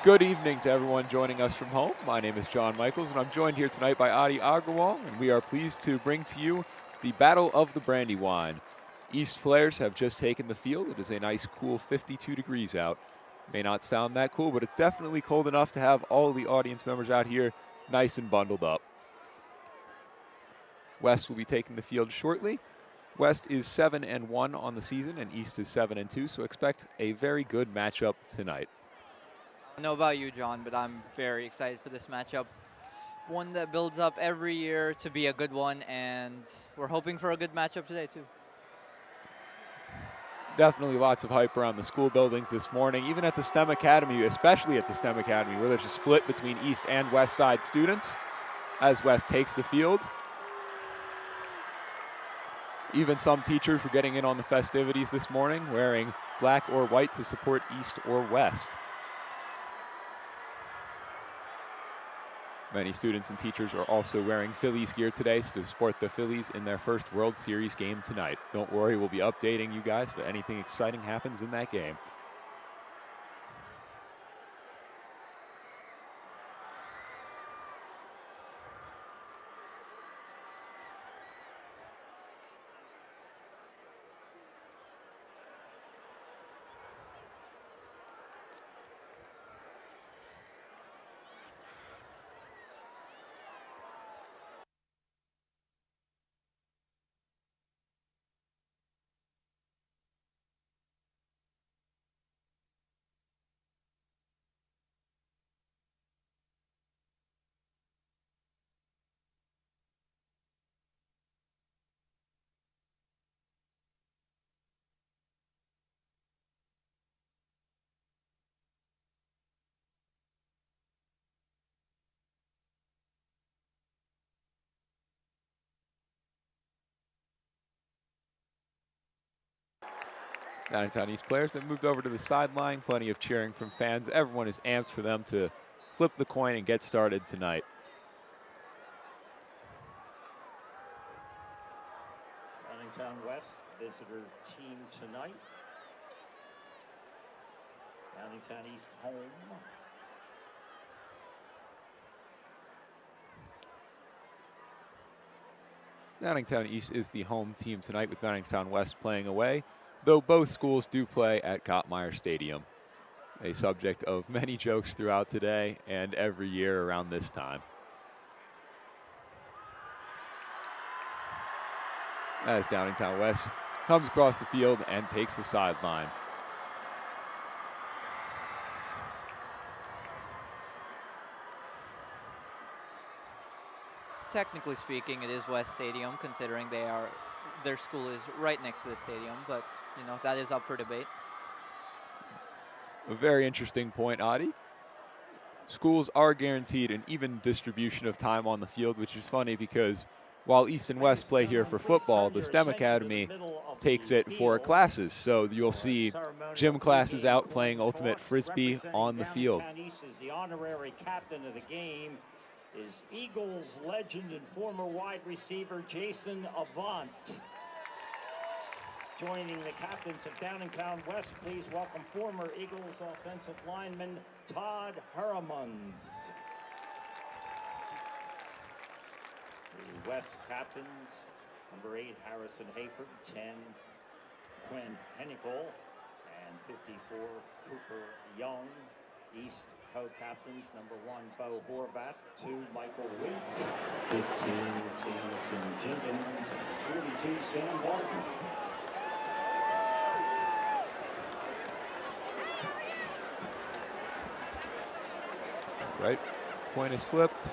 Good evening to everyone joining us from home. My name is John Michaels, and I'm joined here tonight by Adi Agrawal, and we are pleased to bring to you the Battle of the Brandywine. East Flares have just taken the field. It is a nice, cool 52 degrees out. May not sound that cool, but it's definitely cold enough to have all the audience members out here nice and bundled up. West will be taking the field shortly. West is 7-1 on the season, and East is 7-2, so expect a very good matchup tonight. I don't know about you, John, but I'm very excited for this matchup. One that builds up every year to be a good one, and we're hoping for a good matchup today, too. Definitely lots of hype around the school buildings this morning, even at the STEM Academy, especially at the STEM Academy, where there's a split between East and West Side students as West takes the field. Even some teachers were getting in on the festivities this morning, wearing black or white to support East or West. Many students and teachers are also wearing Phillies gear today to support the Phillies in their first World Series game tonight. Don't worry, we'll be updating you guys if anything exciting happens in that game. Downingtown East players have moved over to the sideline. Plenty of cheering from fans. Everyone is amped for them to flip the coin and get started tonight. Downingtown West, visitor team tonight. Downingtown East home. Downingtown East is the home team tonight, with Downingtown West playing away, though both schools do play at Gottmeyer Stadium, a subject of many jokes throughout today and every year around this time. As Downingtown West comes across the field and takes the sideline. Technically speaking, it is West Stadium, considering their school is right next to the stadium, but you know, that is up for debate. A very interesting point, Adi. Schools are guaranteed an even distribution of time on the field, which is funny because while East and West play here for football, the STEM Academy takes it for classes. So you'll see gym classes out playing ultimate frisbee on the field. The honorary captain of the game is Eagles legend and former wide receiver Jason Avant. Joining the captains of Downingtown West, please welcome former Eagles offensive lineman Todd Hermans. The West captains, number 8, Harrison Hayford, 10, Quinn Hennicle, and 54, Cooper Young. East co-captains, number 1, Bo Horvath, 2, Michael Witt, 15, Jameson Jenkins, 42, Sam Barton. Right, coin is flipped.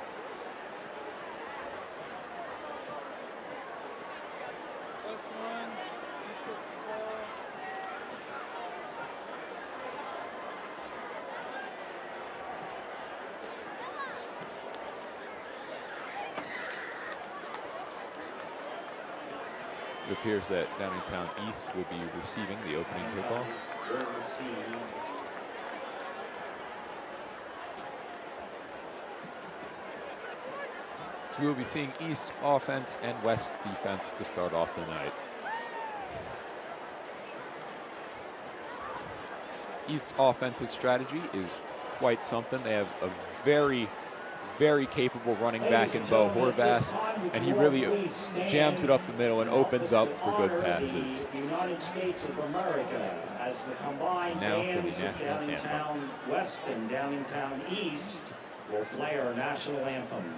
It appears that Downingtown East will be receiving the opening kickoff. So we will be seeing East offense and West defense to start off the night. East's offensive strategy is quite something. They have a very, very capable running back in Bo Horvath, and he really jams it up the middle and opens up for good passes. United States of America as the combined Now for the bands of national anthem. Downingtown West and Downingtown East will play our national anthem.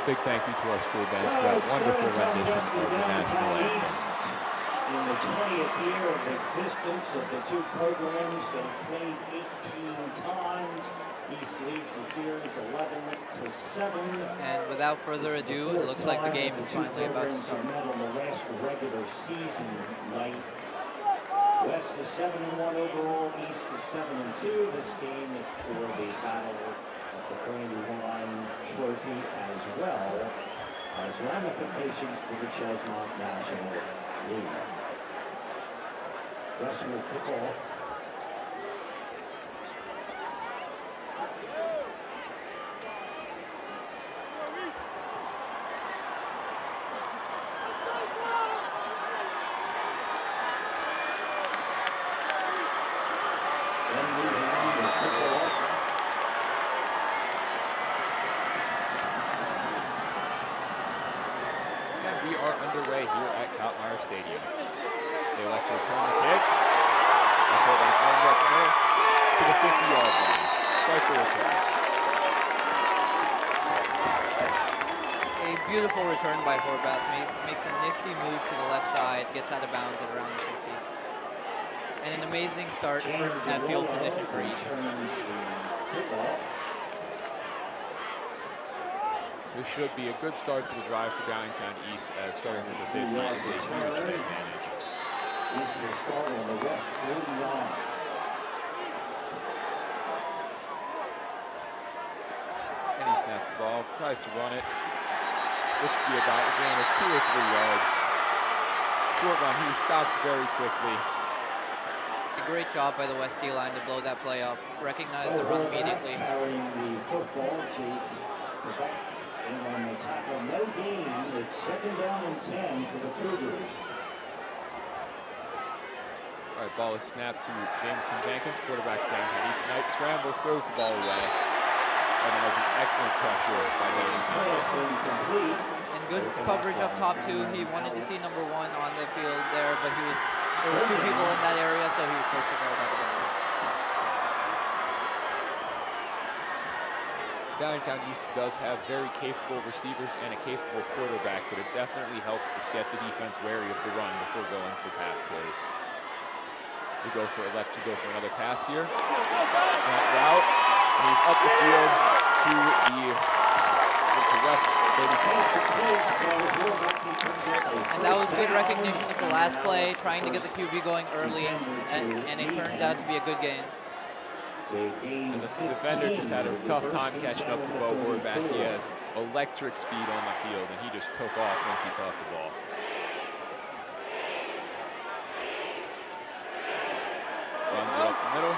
Big thank you to our school bands for that wonderful rendition of the national anthem. In the 20th year of existence of the two programs, they played 18 times. East leads the series 11-7. And without further ado, it looks like the game is finally about to start. Met on the last regular season night. West is 7-1 overall. East is 7-2. This game is for the battle of the Brandywine Trophy as well as ramifications for the Chesmont National League. West will kick off. Underway here at Kottmeyer Stadium. They elect to return the kick. That's what they're going up there to the 50-yard line. Start the return. A beautiful return by Horvath. Makes a nifty move to the left side, gets out of bounds at around the 50. And an amazing start at field position for East. This should be a good start to the drive for Downingtown East, as starting from the 50 is a huge advantage. East will start on the West 49. And he snaps the ball, tries to run it. Looks to be about a gain of 2 or 3 yards. Short run, he was stopped very quickly. A great job by the West D-line to blow that play up. Recognize the run immediately. Carrying the football to the back. And on the tackle, no gain. It's 2nd down and 10 for the Cougars. All right, ball is snapped to Jameson Jenkins, quarterback down to East Knight. Scrambles, throws the ball away. and that was an excellent pressure by Downingtown. And good coverage up top too. He wanted to see number 1 on the field there, but there was 2 people in that area, so he was forced to throw it out of bounds. Downingtown East does have very capable receivers and a capable quarterback, but it definitely helps to get the defense wary of the run before going for pass plays. Elect to go for another pass here. Slant route, and he's up the field to West's 35. And that was good recognition of the last play, trying to get the QB going early, and it turns out to be a good gain. And the defender just had a tough time catching up to Bo Horvath. He has electric speed on the field, and he just took off once he caught the ball. Runs it up the middle.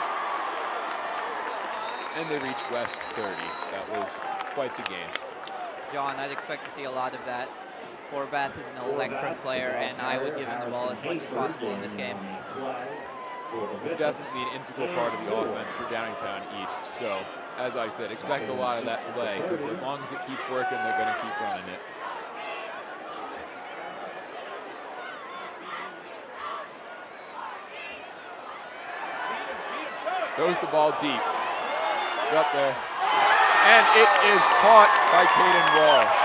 And they reach West's 30. That was quite the game. John, I'd expect to see a lot of that. Horvath is an electric player, and I would give him the ball as much as possible in this game. Definitely an integral part of the offense for Downingtown East. So, as I said, expect a lot of that play, because as long as it keeps working, they're going to keep running it. Throws the ball deep. It's up there. And it is caught by Caden Walsh.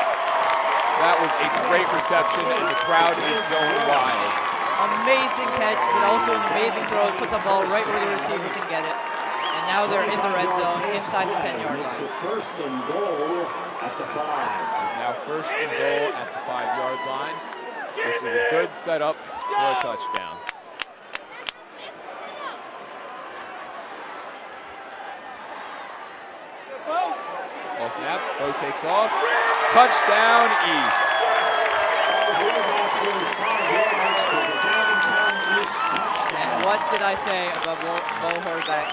That was a great reception, and the crowd is going wild. Amazing catch, but also an amazing throw. Put the ball right where the receiver can get it. And now they're in the red zone, inside the 10-yard line. First and goal at the 5. It's now first and goal at the 5-yard line. This is a good setup for a touchdown. Ball snapped, Bo takes off. Touchdown East. And what did I say about Bo Horvath?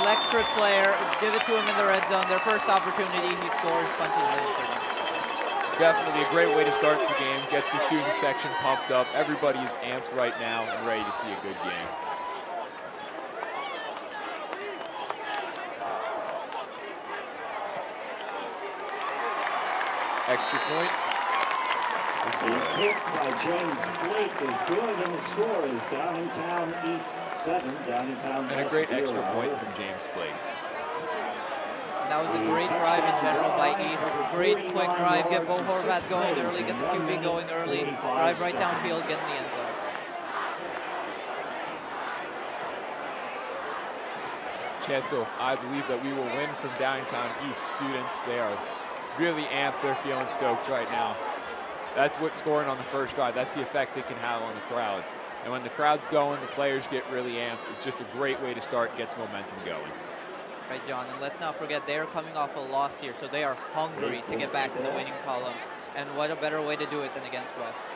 Electric player, give it to him in the red zone. Their first opportunity, he scores, punches it in for them. Definitely a great way to start the game. Gets the student section pumped up. Everybody is amped right now and ready to see a good game. Extra point. The kick by James Blake is good, and the score is Downingtown East 7, Downingtown And a great extra point from James Blake. That was a great drive in general by East. Great quick drive, get Bo Horvath going early, get the QB going early, drive right downfield, get in the end zone. Chancellor, I believe that we will win from Downingtown East students. They are really amped. They're feeling stoked right now. That's what scoring on the first drive, that's the effect it can have on the crowd. And when the crowd's going, the players get really amped. It's just a great way to start, gets momentum going. Right, John, and let's not forget they are coming off a loss here, so they are hungry to get back in the winning column. And what a better way to do it than against West.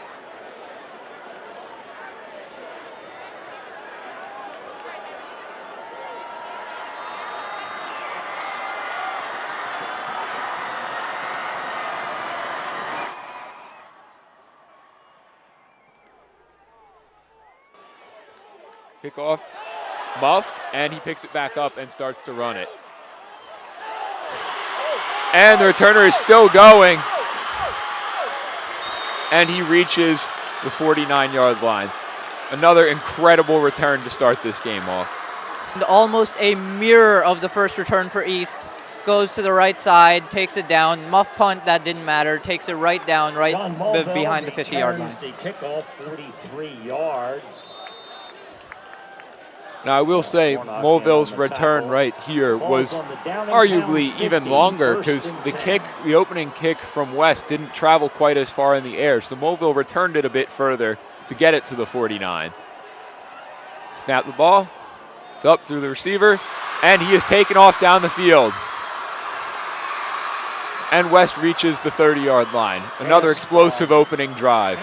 Kickoff, muffed, and he picks it back up and starts to run it. And the returner is still going. And he reaches the 49-yard line. Another incredible return to start this game off. And almost a mirror of the first return for East. Goes to the right side, takes it down. Muff punt, that didn't matter. Takes it right down, right behind the 50-yard line. The kickoff 43 yards. Now, I will say Mulville's return right here was arguably even longer because the opening kick from West didn't travel quite as far in the air. So Mulville returned it a bit further to get it to the 49. Snap the ball. It's up through the receiver. And he is taken off down the field. And West reaches the 30-yard line. Another explosive opening drive.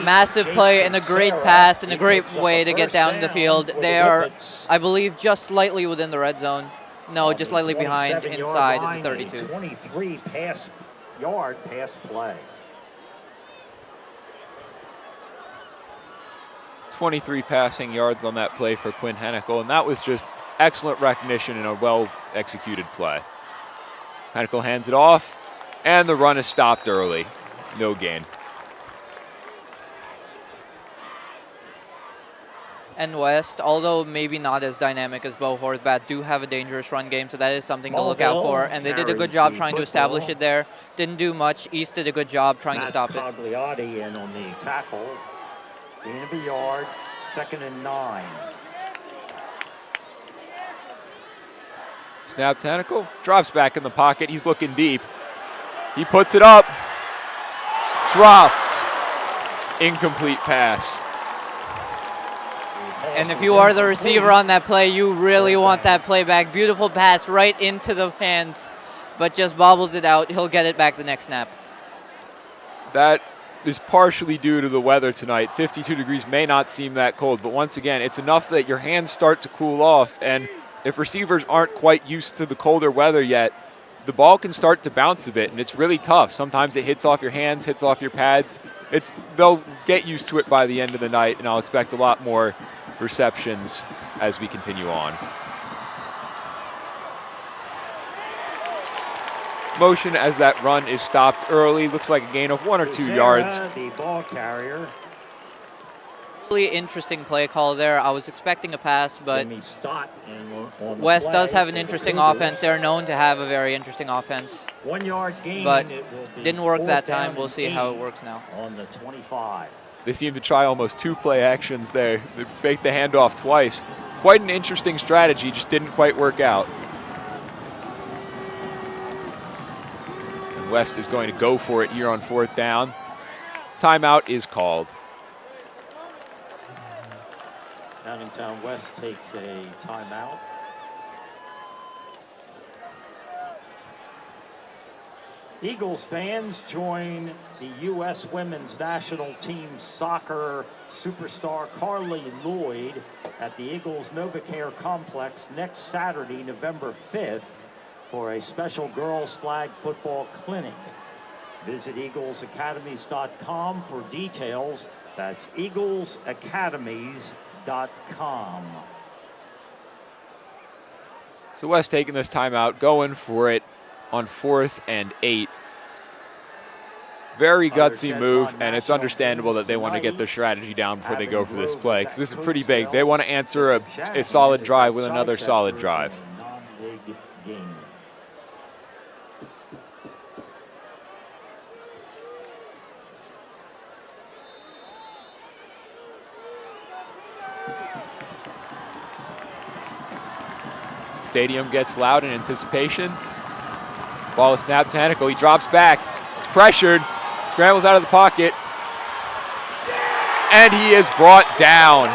Massive play and a great pass and a great way to get down the field. They are, I believe, just slightly within the red zone. No, just slightly behind inside the 32. 23 pass play. 23 passing yards on that play for Quinn Hennicle, and that was just excellent recognition and a well-executed play. Hennikel hands it off, and the run is stopped early. No gain. And West, although maybe not as dynamic as Bo Horvath, do have a dangerous run game, so that is something to look out for. And they did a good job trying to establish it there. Didn't do much. East did a good job trying to stop it. Cagliati in on the tackle. Gain of a yard, 2nd and 9. Snap to Hennikel, drops back in the pocket. He's looking deep. He puts it up. Dropped. Incomplete pass. And if you are the receiver on that play, you really want that play back. Beautiful pass right into the hands, but just bobbles it out. He'll get it back the next snap. That is partially due to the weather tonight. 52 degrees may not seem that cold, but once again, it's enough that your hands start to cool off, and if receivers aren't quite used to the colder weather yet, the ball can start to bounce a bit, and it's really tough. Sometimes it hits off your hands, hits off your pads. They'll get used to it by the end of the night, and I'll expect a lot more receptions as we continue on. Motion as that run is stopped early. Looks like a gain of 1 or 2 yards. The ball carrier. Really interesting play call there. I was expecting a pass, but West does have an interesting offense. They're known to have a very interesting offense. 1 yard gain, but didn't work that time. We'll see how it works now. On the 25. They seem to try almost 2 play actions there. They faked the handoff twice. Quite an interesting strategy, just didn't quite work out. And West is going to go for it here on 4th down. Timeout is called. Downingtown West takes a timeout. Eagles fans join the U.S. Women's National Team soccer superstar Carly Lloyd at the Eagles NovaCare Complex next Saturday, November 5th, for a special girls flag football clinic. Visit eaglesacademies.com for details. That's eaglesacademies.com. So West taking this timeout, going for it on 4th and 8. Very gutsy move, and it's understandable that they want to get their strategy down before they go for this play, because this is pretty big. They want to answer a solid drive with another solid drive. Stadium gets loud in anticipation. Ball is snapped to Hennikel. He drops back. He's pressured. Scrambles out of the pocket. And he is brought down.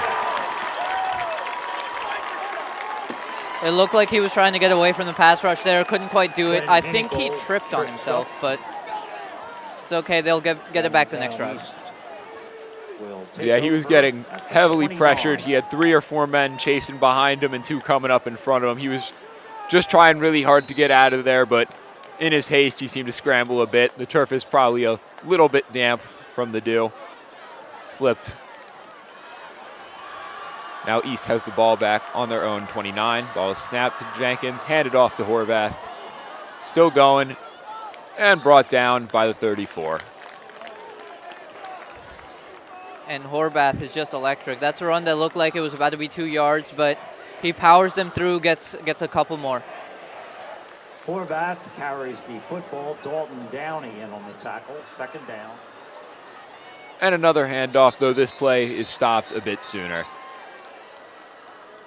It looked like he was trying to get away from the pass rush there. Couldn't quite do it. I think he tripped on himself, but it's okay. They'll get it back the next drive. Yeah, he was getting heavily pressured. He had 3 or 4 men chasing behind him and 2 coming up in front of him. He was just trying really hard to get out of there, but in his haste, he seemed to scramble a bit. The turf is probably a little bit damp from the dew. Slipped. Now East has the ball back on their own 29. Ball is snapped to Jenkins, handed off to Horvath. Still going, and brought down by the 34. And Horvath is just electric. That's a run that looked like it was about to be 2 yards, but he powers them through, gets a couple more. Horvath carries the football. Dalton Downey in on the tackle. 2nd down. And another handoff, though this play is stopped a bit sooner.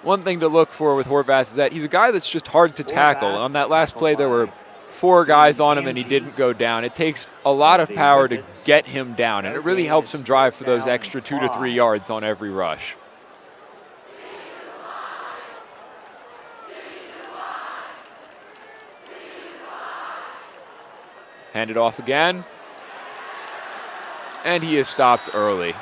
One thing to look for with Horvath is that he's a guy that's just hard to tackle. On that last play, there were 4 guys on him and he didn't go down. It takes a lot of power to get him down, and it really helps him drive for those extra 2 to 3 yards on every rush. Handed off again. And he is stopped early.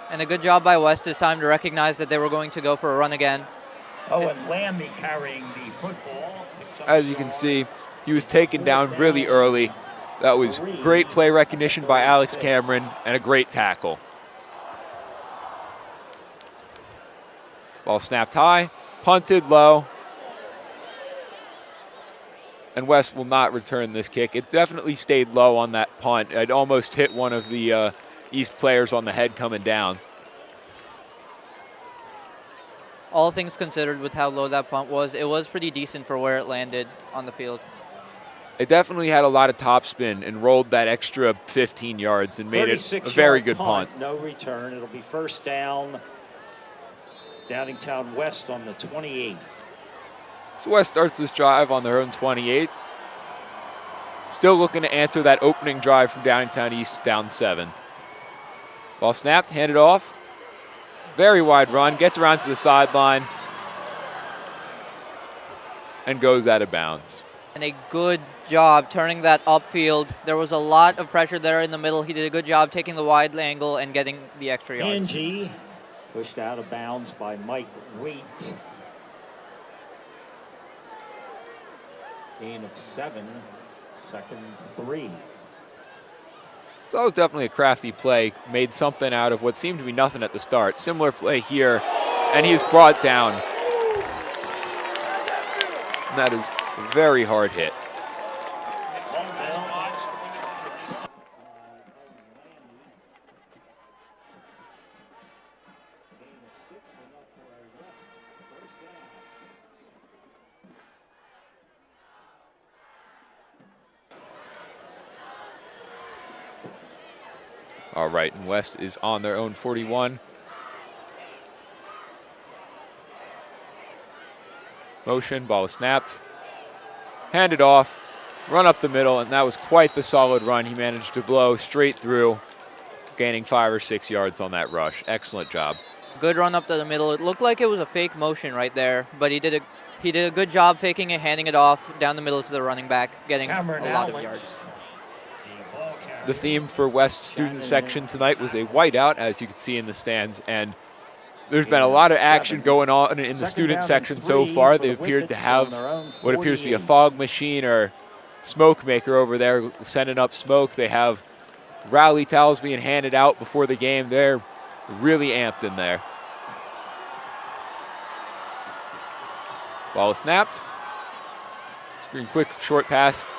And a good job by West this time to recognize that they were going to go for a run again. Owen Lamby carrying the football. As you can see, he was taken down really early. That was great play recognition by Alex Cameron and a great tackle. Ball snapped high, punted low, And West will not return this kick. It definitely stayed low on that punt. It almost hit one of the East players on the head coming down. All things considered with how low that punt was, it was pretty decent for where it landed on the field. It definitely had a lot of topspin and rolled that extra 15 yards and made it a very good punt. No return. It'll be first down. Downingtown West on the 28. So West starts this drive on their own 28. Still looking to answer that opening drive from Downingtown East, down 7. Ball snapped, handed off. Very wide run, gets around to the sideline and goes out of bounds. And a good job turning that upfield. There was a lot of pressure there in the middle. He did a good job taking the wide angle and getting the extra yards. Angie pushed out of bounds by Mike Waite. Gain of 7, second 3. So that was definitely a crafty play. Made something out of what seemed to be nothing at the start. Similar play here, and he is brought down. And that is a very hard hit. All right, and West is on their own 41. Motion, ball was snapped. Handed off, run up the middle, and that was quite the solid run. He managed to blow straight through, gaining 5 or 6 yards on that rush. Excellent job. Good run up to the middle. It looked like it was a fake motion right there, but he did a good job faking it, handing it off down the middle to the running back, getting a lot of yards. The theme for West's student section tonight was a whiteout, as you can see in the stands, and there's been a lot of action going on in the student section so far. They appeared to have what appears to be a fog machine or smoke maker over there sending up smoke. They have rally towels being handed out before the game. They're really amped in there. Ball is snapped. Screen quick, short pass.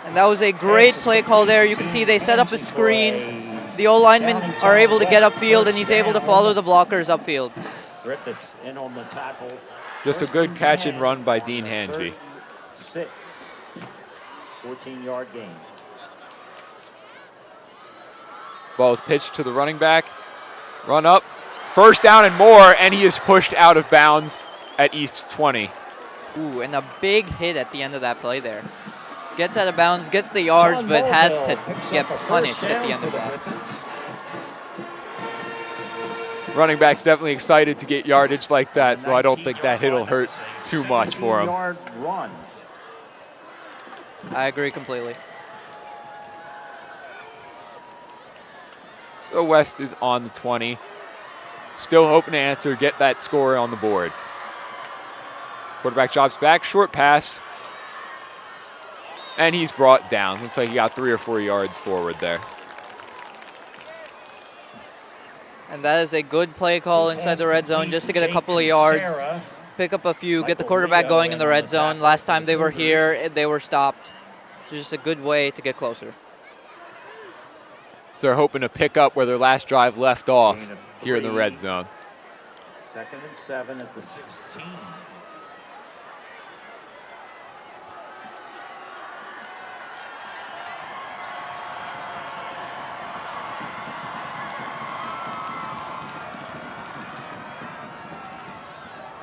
And that was a great play call there. You can see they set up a screen. The O-linemen are able to get upfield, and he's able to follow the blockers upfield. Griffiths in on the tackle. Just a good catch and run by Dean Hange. 6, 14-yard gain. Ball is pitched to the running back. Run up. First down and more, and he is pushed out of bounds at East's 20. Ooh, and a big hit at the end of that play there. Gets out of bounds, gets the yards, but has to get punished at the end of that. Running back's definitely excited to get yardage like that, so I don't think that hit will hurt too much for him. I agree completely. So West is on the 20. Still hoping to answer, get that score on the board. Quarterback drops back, short pass. And he's brought down. Looks like he got 3 or 4 yards forward there. And that is a good play call inside the red zone just to get a couple of yards, pick up a few, get the quarterback going in the red zone. Last time they were here, they were stopped. So just a good way to get closer. So they're hoping to pick up where their last drive left off here in the red zone. 2nd and 7 at the 16.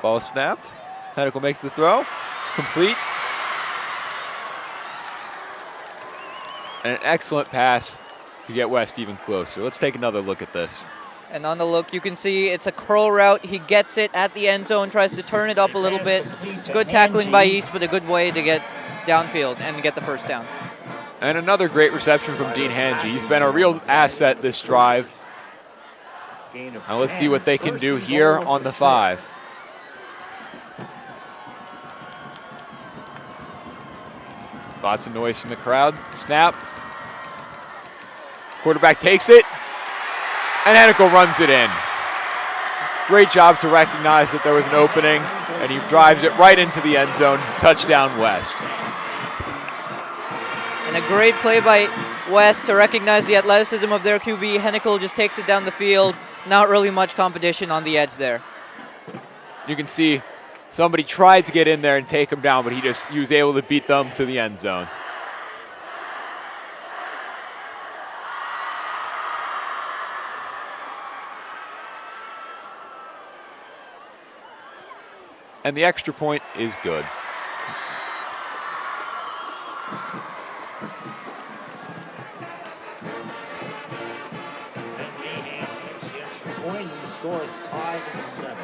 Ball is snapped. Henical makes the throw. It's complete. And an excellent pass to get West even closer. Let's take another look at this. And on the look, you can see it's a curl route. He gets it at the end zone, tries to turn it up a little bit. Good tackling by East, but a good way to get downfield and get the first down. And another great reception from Dean Hange. He's been a real asset this drive. Now let's see what they can do here on the 5. Lots of noise from the crowd. Snap. Quarterback takes it, and Hennikel runs it in. Great job to recognize that there was an opening, and he drives it right into the end zone. Touchdown, West. And a great play by West to recognize the athleticism of their QB. Hennikel just takes it down the field. Not really much competition on the edge there. You can see somebody tried to get in there and take him down, but he was able to beat them to the end zone. And the extra point is good. Point, and the score is tied at 7.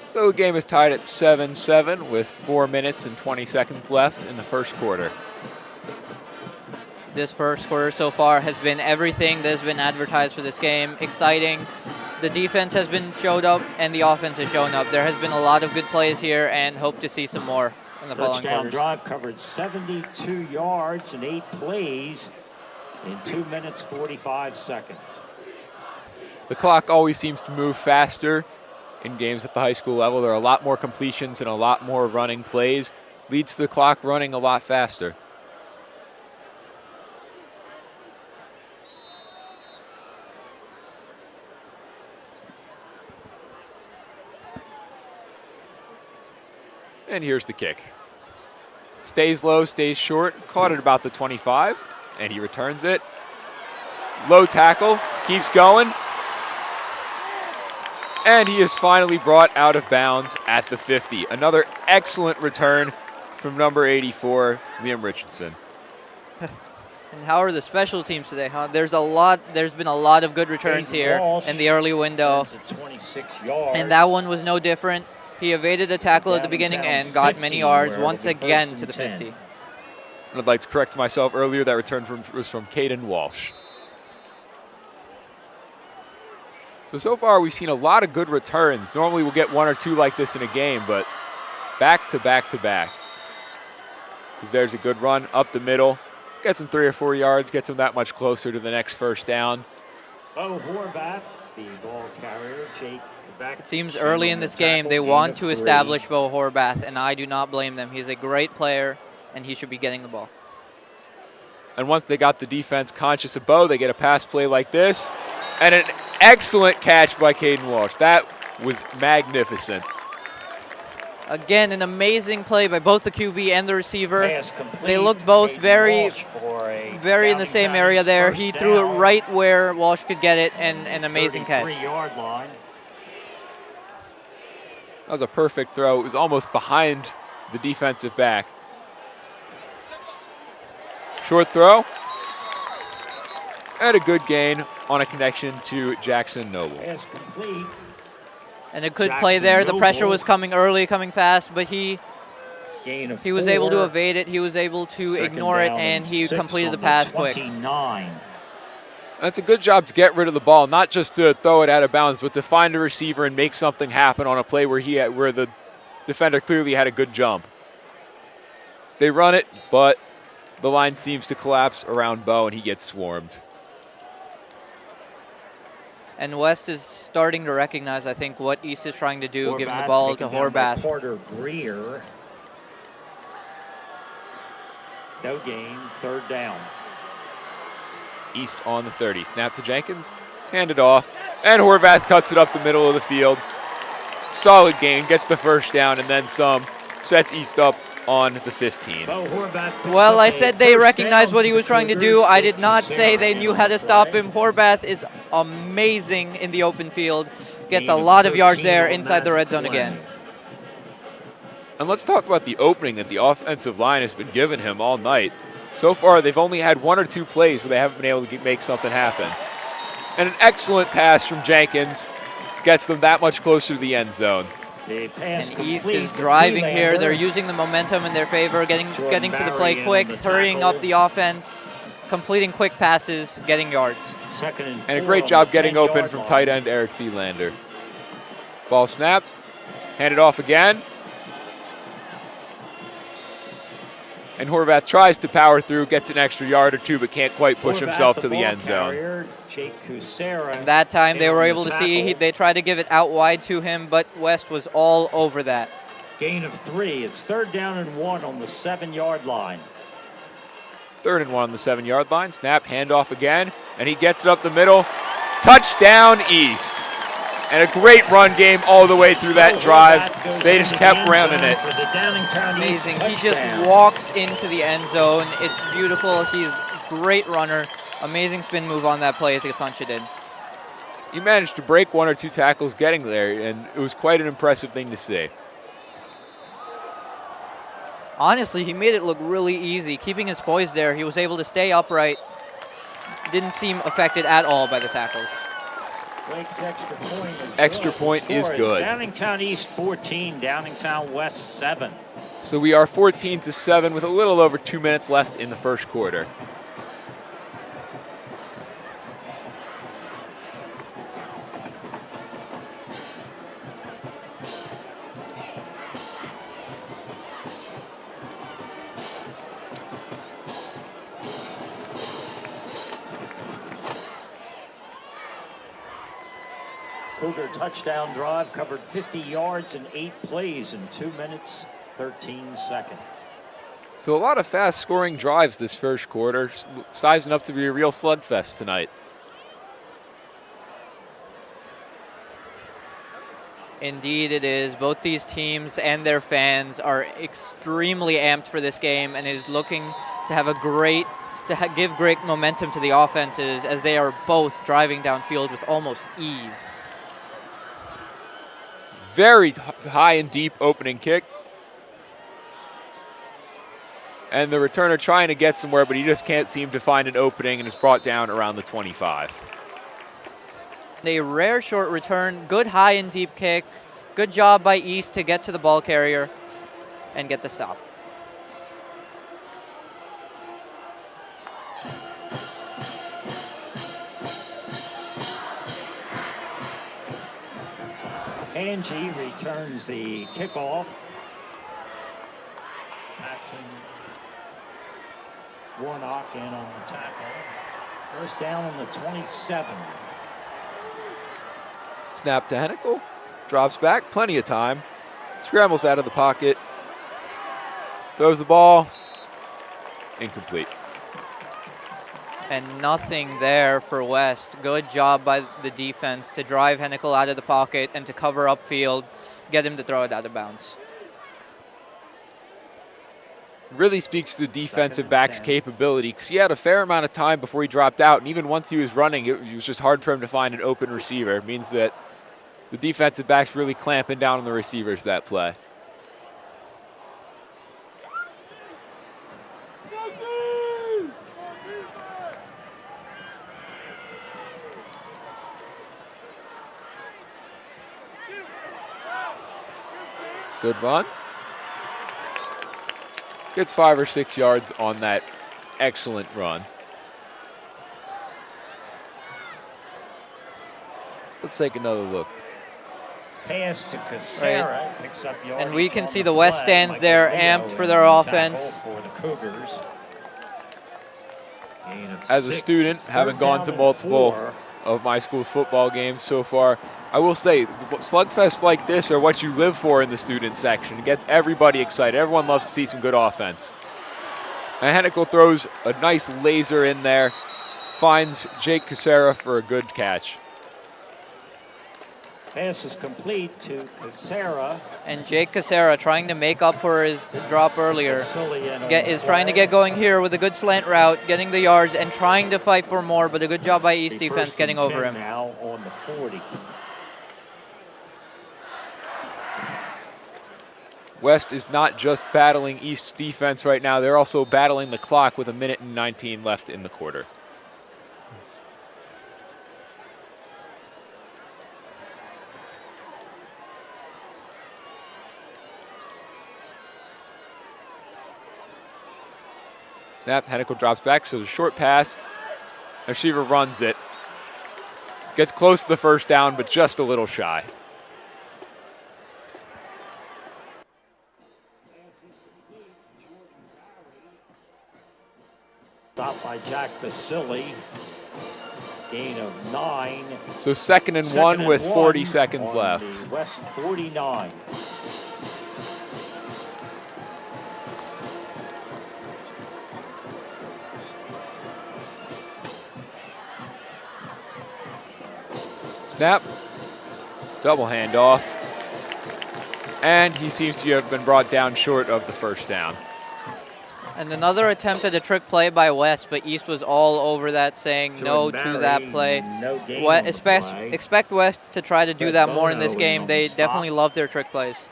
So the game is tied at 7-7 with 4 minutes and 20 seconds left in the first quarter. This first quarter so far has been everything that has been advertised for this game. Exciting. The defense has been showed up, and the offense has shown up. There has been a lot of good plays here, and hope to see some more in the following Touchdown quarters. drive covered 72 yards and 8 plays in 2 minutes, 45 seconds. The clock always seems to move faster in games at the high school level. There are a lot more completions and a lot more running plays. Leads to the clock running a lot faster. And here's the kick. Stays low, stays short, caught at about the 25, and he returns it. Low tackle, keeps going. And he is finally brought out of bounds at the 50. Another excellent return from number 84, Liam Richardson. And how are the special teams today, huh? There's been a lot of good returns here in the early window. 26 yards. And that one was no different. He evaded a tackle at the beginning and got many yards once again to the 50. And I'd like to correct myself earlier. That return was from Caden Walsh. So far we've seen a lot of good returns. Normally we'll get 1 or 2 like this in a game, but back to back to back. Because there's a good run up the middle. Gets him 3 or 4 yards, gets him that much closer to the next first down. Bo Horvath, the ball carrier, Jake. It seems early in this game they want to establish Bo Horvath, and I do not blame them. He's a great player, and he should be getting the ball. And once they got the defense conscious of Bo, they get a pass play like this. And an excellent catch by Caden Walsh. That was magnificent. Again, an amazing play by both the QB and the receiver. They looked both very in the same area there. He threw it right where Walsh could get it, and an amazing catch. That was a perfect throw. It was almost behind the defensive back. Short throw. And a good gain on a connection to Jackson Noble. And a good play there. The pressure was coming early, coming fast, but he was able to evade it. He was able to ignore it, and he completed the pass quick. That's a good job to get rid of the ball, not just to throw it out of bounds, but to find a receiver and make something happen on a play where the defender clearly had a good jump. They run it, but the line seems to collapse around Bo, and he gets swarmed. And West is starting to recognize, I think, what East is trying to do, giving the ball to Horvath. Porter Greer. No gain, 3rd down. East on the 30. Snap to Jenkins, hand it off, and Horvath cuts it up the middle of the field. Solid gain, gets the first down, and then some. Sets East up on the 15. Well, I said they recognized what he was trying to do. I did not say they knew how to stop him. Horvath is amazing in the open field. Gets a lot of yards there inside the red zone again. And let's talk about the opening that the offensive line has been giving him all night. So far, they've only had 1 or 2 plays where they haven't been able to make something happen. And an excellent pass from Jenkins gets them that much closer to the end zone. And East is driving here. They're using the momentum in their favor, getting to the play quick, hurrying up the offense, completing quick passes, getting yards. And a great job getting open from tight end Eric Thielander. Ball snapped, handed off again. And Horvath tries to power through, gets an extra yard or two, but can't quite push himself to the end zone. And that time they were able to see, they tried to give it out wide to him, but West was all over that. Gain of 3. It's 3rd down and 1 on the 7-yard line. 3rd and 1 on the 7-yard line. Snap, handoff again, and he gets it up the middle. Touchdown East. And a great run game all the way through that drive. They just kept ramming it. Amazing. He just walks into the end zone. It's beautiful. He's a great runner. Amazing spin move on that play to punch it in. He managed to break 1 or 2 tackles getting there, and it was quite an impressive thing to see. Honestly, he made it look really easy. Keeping his poise there, he was able to stay upright. Didn't seem affected at all by the tackles. Blake's extra point is good. Downingtown East 14, Downingtown West 7. So we are 14-7 with a little over 2 minutes left in the first quarter. Cougar touchdown drive covered 50 yards in 8 plays in 2 minutes, 13 seconds. So a lot of fast-scoring drives this first quarter, sizing up to be a real slugfest tonight. Indeed it is. Both these teams and their fans are extremely amped for this game and is looking to have a great, give great momentum to the offenses as they are both driving downfield with almost ease. Very high and deep opening kick. And the returner trying to get somewhere, but he just can't seem to find an opening and is brought down around the 25. A rare short return, good high and deep kick. Good job by East to get to the ball carrier and get the stop. Angie returns the kickoff. Maxon Warnock in on the tackle. First down on the 27. Snap to Hennikel. Drops back, plenty of time. Scrambles out of the pocket. Throws the ball. Incomplete. And nothing there for West. Good job by the defense to drive Hennikel out of the pocket and to cover upfield, get him to throw it out of bounds. Really speaks to the defensive back's capability because he had a fair amount of time before he dropped out, and even once he was running, it was just hard for him to find an open receiver. It means that the defensive back's really clamping down on the receivers that play. Good run. Gets 5 or 6 yards on that excellent run. Let's take another look. Pass to Casera. Picks up and we can see the West stands there amped for their offense. For the Cougars. As a student, having gone to multiple of my school's football games so far, I will say, slugfests like this are what you live for in the student section. It gets everybody excited. Everyone loves to see some good offense. And Hennikel throws a nice laser in there, finds Jake Casera for a good catch. Pass is complete to Casera. And Jake Casera trying to make up for his drop earlier. Is trying to get going here with a good slant route, getting the yards and trying to fight for more, but a good job by East defense getting over him. Now on the 40. West is not just battling East's defense right now, they're also battling the clock with 1:19 left in the quarter. Snap, Hennikel drops back, so the short pass. Receiver runs it. Gets close to the first down, but just a little shy. Stopped by Jack Basili. Gain of 9. So second and one with 40 seconds on left. the West 49. Snap. Double handoff. And he seems to have been brought down short of the first down. And another attempt at a trick play by West, but East was all over that, saying no to that play. Expect West to try to do that more in this game. They definitely love their trick plays.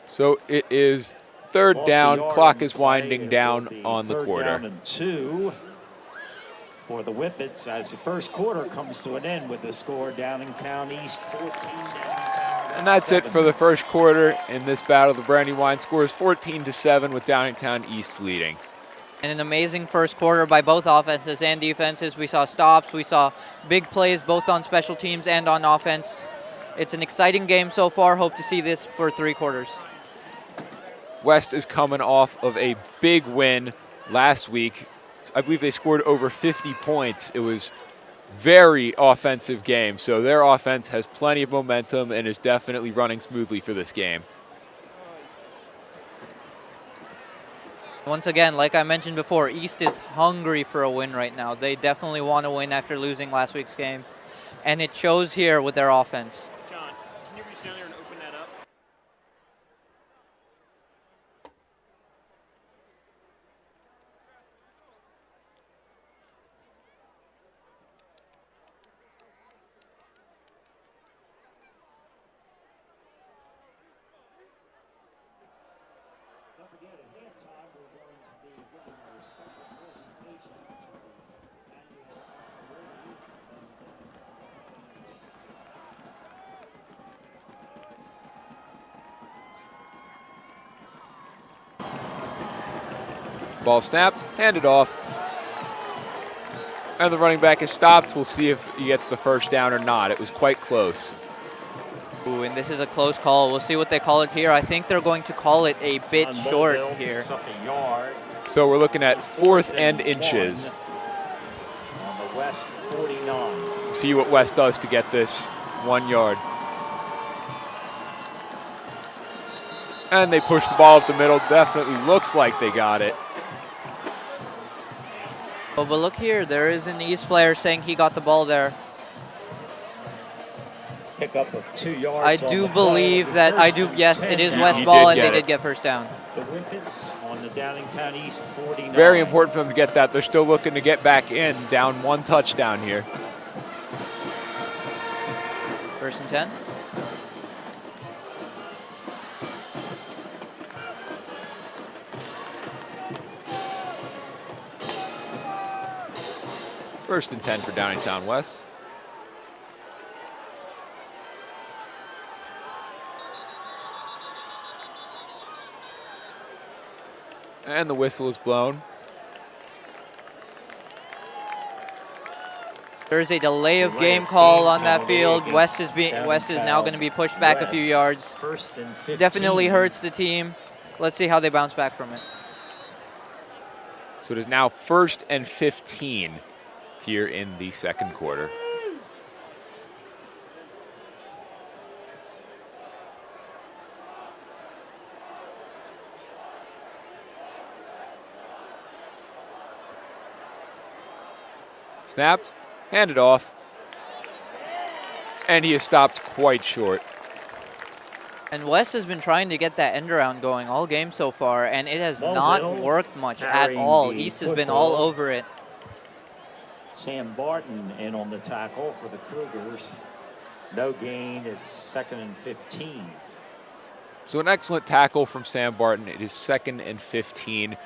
So it is third down. Clock is winding down on the quarter. Down and 2 for the Whippets as the first quarter comes to an end with the score Downingtown East 14. And that's it for the first quarter in this battle. The Brandywine scores 14-7 with Downingtown East leading. And an amazing first quarter by both offenses and defenses. We saw stops, we saw big plays both on special teams and on offense. It's an exciting game so far. Hope to see this for 3 quarters. West is coming off of a big win last week. I believe they scored over 50 points. It was very offensive game, so their offense has plenty of momentum and is definitely running smoothly for this game. Once again, like I mentioned before, East is hungry for a win right now. They definitely want to win after losing last week's game, and it shows here with their offense. John, can you reach down there and open that up? Don't forget, at halftime, we're going to be giving a special presentation to the annual Ball snapped, handed off, and the running back is stopped. We'll see if he gets the first down or not. It was quite close. Ooh, and this is a close call. We'll see what they call it here. I think they're going to call it a bit short here. So we're looking at 4th and inches. On the West 49. See what West does to get this 1 yard. And they push the ball up the middle. Definitely looks like they got it. Oh, but look here, there is an East player saying he got the ball there. Pickup of 2 yards. I do believe that yes, it is West ball, and they did get first down. The Whippets on the Downingtown East 49. Very important for them to get that. They're still looking to get back in, down 1 touchdown here. 1st and 10. First and 10 for Downingtown West. And the whistle is blown. There's a delay of game call on that field. West is now going to be pushed back a few yards. First and 15. Definitely hurts the team. Let's see how they bounce back from it. So it is now 1st and 15 here in the second quarter. Snapped, handed off, and he is stopped quite short. And West has been trying to get that end around going all game so far, and it has not worked much at all. East has been all over it. Sam Barton in on the tackle for the Cougars. No gain. It's 2nd and 15. So an excellent tackle from Sam Barton. It is 2nd and 15.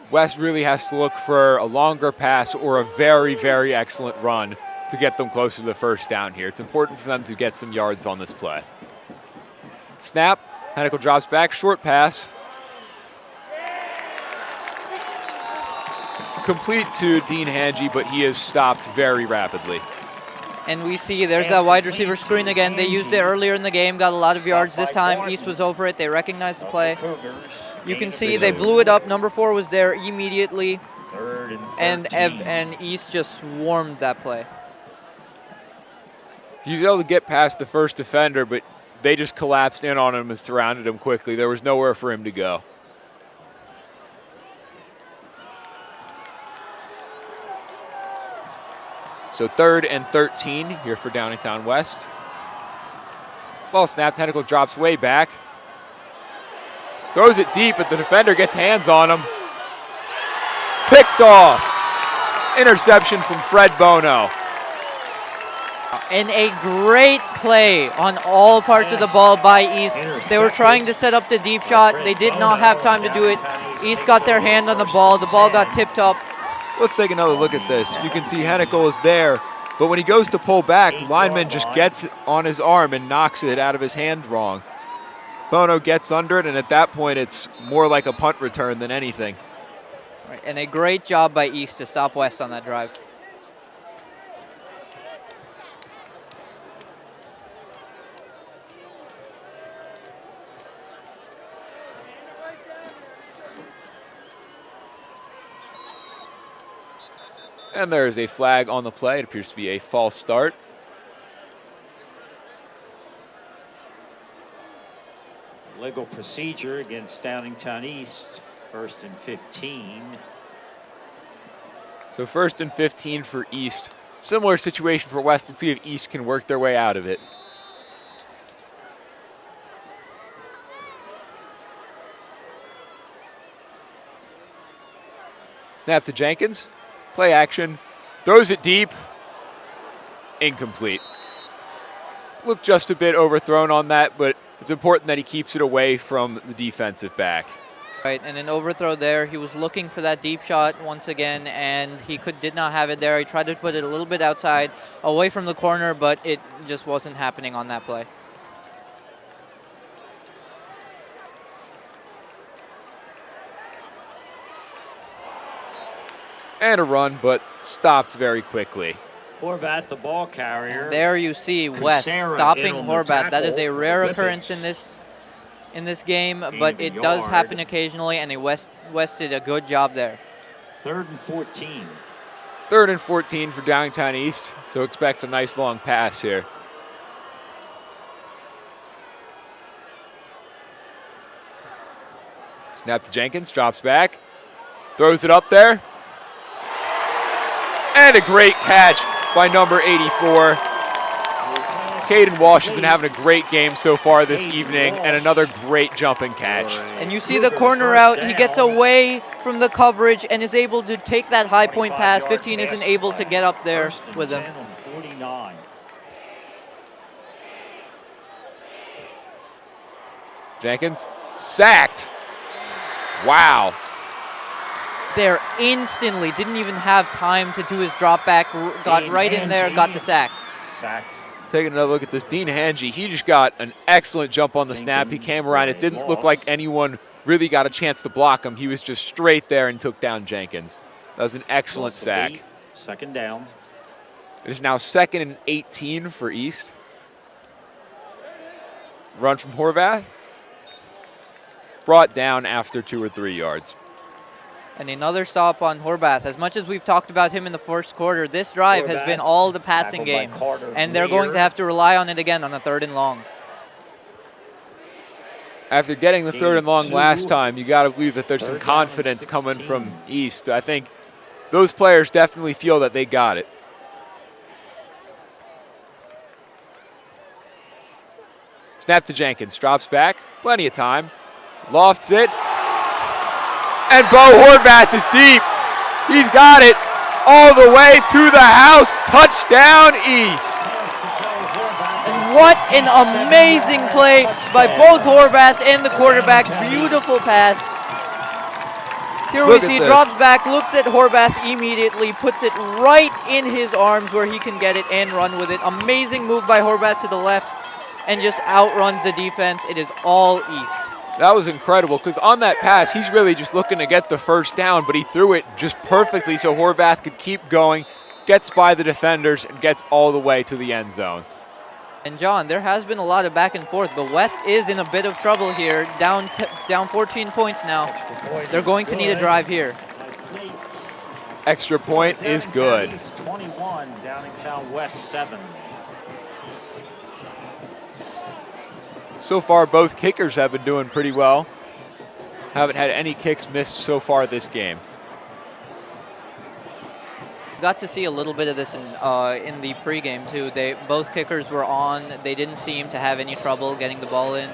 West really has to look for a longer pass or a very, very excellent run to get them closer to the first down here. It's important for them to get some yards on this play. Snap, Hennikel drops back, short pass. Complete to Dean Hangy, but he is stopped very rapidly. And we see there's that wide receiver screen again. They used it earlier in the game, got a lot of yards this time. East was over it. They recognized the play. You can see they blew it up. Number 4 was there immediately. Third And East just swarmed that play. He was able to get past the first defender, but they just collapsed in on him and surrounded him quickly. There was nowhere for him to go. So 3rd and 13 here for Downingtown West. Ball snapped, Henical drops way back. Throws it deep, but the defender gets hands on him. Picked off. Interception from Fred Bono. And a great play on all parts of the ball by East. They were trying to set up the deep shot. They did not have time to do it. East got their hand on the ball. The ball got tipped up. Let's take another look at this. You can see Henical is there, but when he goes to pull back, lineman just gets on his arm and knocks it out of his hand wrong. Bono gets under it, and at that point, it's more like a punt return than anything. Right, and a great job by East to stop West on that drive. And there is a flag on the play. It appears to be a false start. Legal procedure against Downingtown East. 1st and 15. So 1st and 15 for East. Similar situation for West, and see if East can work their way out of it. Snap to Jenkins. Play action. Throws it deep. Incomplete. Looked just a bit overthrown on that, but it's important that he keeps it away from the defensive back. Right, and an overthrow there. He was looking for that deep shot once again, and he did not have it there. He tried to put it a little bit outside, away from the corner, but it just wasn't happening on that play. And a run, but stopped very quickly. Horvath, the ball carrier. And there you see West stopping Horvath. That is a rare occurrence in this game, but it does happen occasionally, and West did a good job there. 3rd and 14. 3rd and 14 for Downingtown East, so expect a nice long pass here. Snap to Jenkins, drops back, throws it up there. And a great catch by number 84. Caden Walsh has been having a great game so far this evening, and another great jumping catch. And you see the corner out. He gets away from the coverage and is able to take that high point pass. 15 isn't able to get up there with him. Jenkins sacked. Wow. There instantly, didn't even have time to do his drop back, got right in there, got the sack. Taking another look at this, Dean Hanji, he just got an excellent jump on the snap. He came around. It didn't look like anyone really got a chance to block him. He was just straight there and took down Jenkins. That was an excellent sack. 2nd down. It is now 2nd and 18 for East. Run from Horvath. Brought down after 2 or 3 yards. And another stop on Horvath. As much as we've talked about him in the first quarter, this drive has been all the passing game. And they're going to have to rely on it again on the 3rd and long. After getting the 3rd and long last time, you got to believe that there's some confidence coming from East. I think those players definitely feel that they got it. Snap to Jenkins, drops back, plenty of time, lofts it. And Bo Horvath is deep. He's got it all the way to the house. Touchdown, East. And what an amazing play by both Horvath and the quarterback. Beautiful pass. Here we see drops back, looks at Horvath immediately, puts it right in his arms where he can get it and run with it. Amazing move by Horvath to the left and just outruns the defense. It is all East. That was incredible because on that pass, he's really just looking to get the first down, but he threw it just perfectly so Horvath could keep going, gets by the defenders, and gets all the way to the end zone. And John, there has been a lot of back and forth, but West is in a bit of trouble here. Down 14 points now. They're going to need a drive here. Extra point is good. 21, Downingtown West 7. So far, both kickers have been doing pretty well. Haven't had any kicks missed so far this game. Got to see a little bit of this in the pregame too. Both kickers were on. They didn't seem to have any trouble getting the ball in.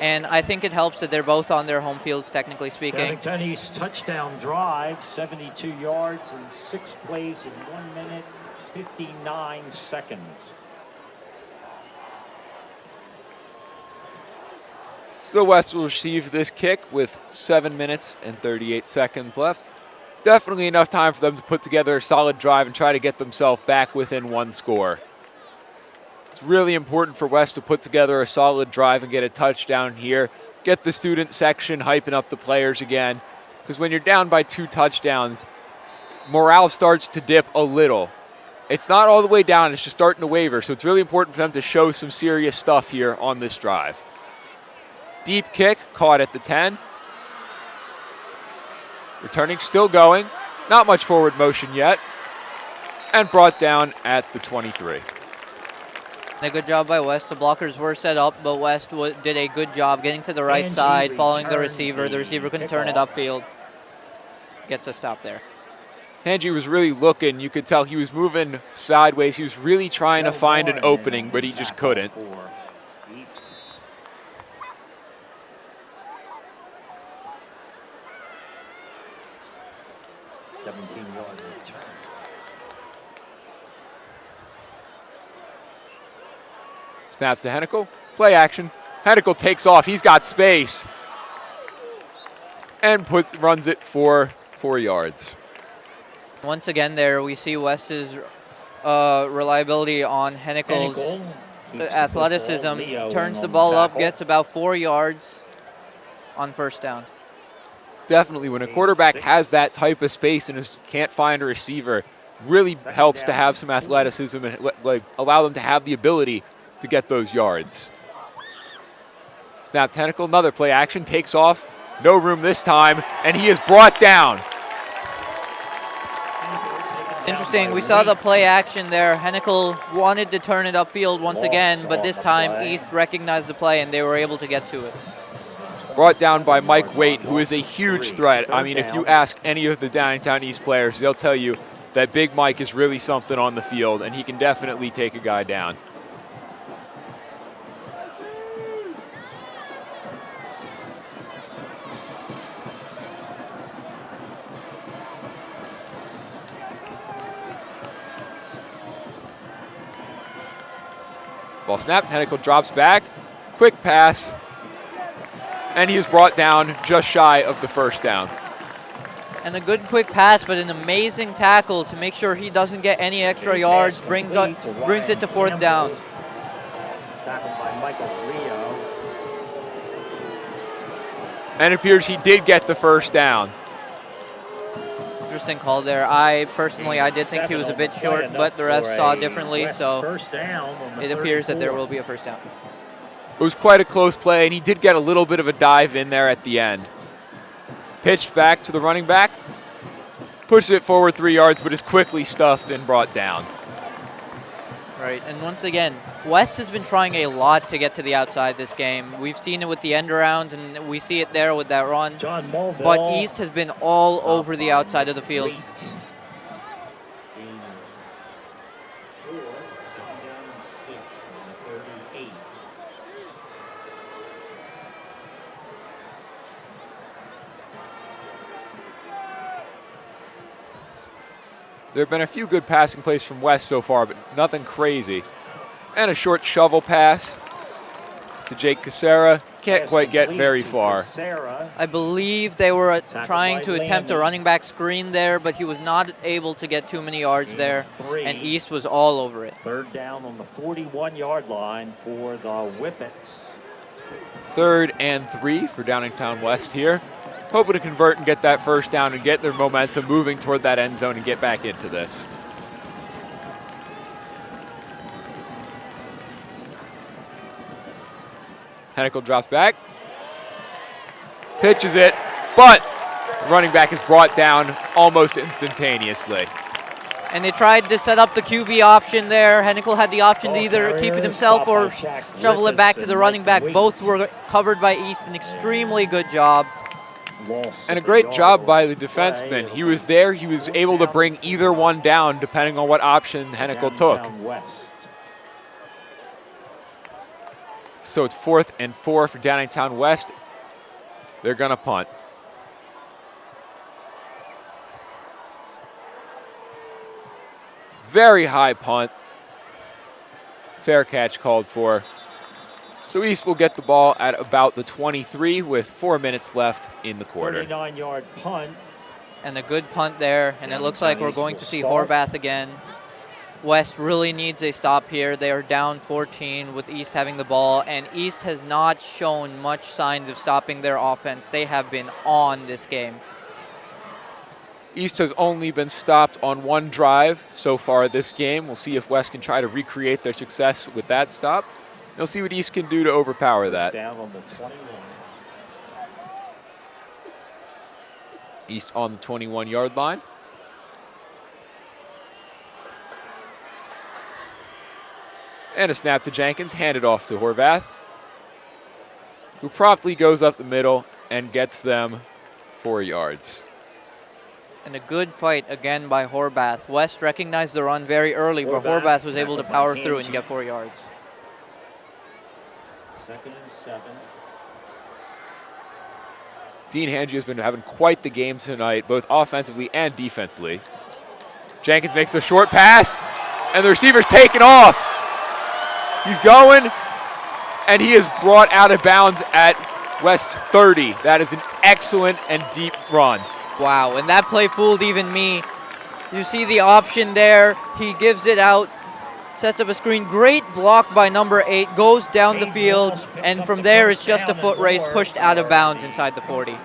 And I think it helps that they're both on their home fields, technically speaking. Downingtown East touchdown drive, 72 yards and 6 plays in 1 minute, 59 seconds. So West will receive this kick with 7 minutes and 38 seconds left. Definitely enough time for them to put together a solid drive and try to get themselves back within 1 score. It's really important for West to put together a solid drive and get a touchdown here. Get the student section hyping up the players again. Because when you're down by 2 touchdowns, morale starts to dip a little. It's not all the way down, it's just starting to waver. So it's really important for them to show some serious stuff here on this drive. Deep kick, caught at the 10. Returning, still going. Not much forward motion yet. And brought down at the 23. A good job by West. The blockers were set up, but West did a good job getting to the right side, following the receiver. The receiver couldn't turn it upfield. Gets a stop there. Angie was really looking. You could tell he was moving sideways. He was really trying to find an opening, but he just couldn't. 17-yard return. Snap to Hennikel. Play action. Hennikel takes off. He's got space. And runs it for 4 yards. Once again there, we see West's reliability on Hennikel's athleticism. Turns the ball up, gets about 4 yards on first down. Definitely, when a quarterback has that type of space and can't find a receiver, really helps to have some athleticism and allow them to have the ability to get those yards. Snap to Hennikel, another play action, takes off, no room this time, and he is brought down. Interesting, we saw the play action there. Hennikel wanted to turn it upfield once again, but this time East recognized the play and they were able to get to it. Brought down by Mike Waite, who is a huge threat. I mean, if you ask any of the Downingtown East players, they'll tell you that Big Mike is really something on the field, and he can definitely take a guy down. Ball snap, Hennikel drops back, quick pass, and he is brought down just shy of the first down. And a good quick pass, but an amazing tackle to make sure he doesn't get any extra yards, brings it to fourth down. Tackled by Michael Rio. And it appears he did get the first down. Interesting call there. I did think he was a bit short, but the refs saw differently, so it appears that there will be a first down. It was quite a close play, and he did get a little bit of a dive in there at the end. Pitched back to the running back, pushes it forward 3 yards, but is quickly stuffed and brought down. Right, and once again, West has been trying a lot to get to the outside this game. We've seen it with the end around, and we see it there with that run. But East has been all over the outside of the field. There have been a few good passing plays from West so far, but nothing crazy. And a short shovel pass to Jake Cassera. Can't quite get very far. I believe they were trying to attempt a running back screen there, but he was not able to get too many yards there, and East was all over it. Third down on the 41-yard line for the Whippets. 3rd and 3 for Downingtown West here. Hoping to convert and get that first down and get their momentum moving toward that end zone and get back into this. Hennikel drops back. Pitches it, but the running back is brought down almost instantaneously. And they tried to set up the QB option there. Hennikel had the option to either keep it himself or shovel it back to the running back. Both were covered by East. An extremely good job. And a great job by the defenseman. He was there. He was able to bring either one down depending on what option Hennikel took. So it's 4th and 4 for Downingtown West. They're going to punt. Very high punt. Fair catch called for. So East will get the ball at about the 23 with 4 minutes left in the quarter. 39-yard punt. And a good punt there. And it looks like we're going to see Horvath again. West really needs a stop here. They are down 14 with East having the ball. And East has not shown much signs of stopping their offense. They have been on this game. East has only been stopped on one drive so far this game. We'll see if West can try to recreate their success with that stop. We'll see what East can do to overpower that. Down on the 21. East on the 21-yard line. And a snap to Jenkins, handed off to Horvath, who promptly goes up the middle and gets them 4 yards. And a good fight again by Horvath. West recognized the run very early, but Horvath was able to power through and get 4 yards. 2nd and 7. Dean Hangy has been having quite the game tonight, both offensively and defensively. Jenkins makes a short pass, and the receiver's taken off. He's going, and he is brought out of bounds at West 30. That is an excellent and deep run. Wow, and that play fooled even me. You see the option there. He gives it out, sets up a screen. Great block by number 8, goes down the field, and from there it's just a foot race pushed out of bounds inside the 40.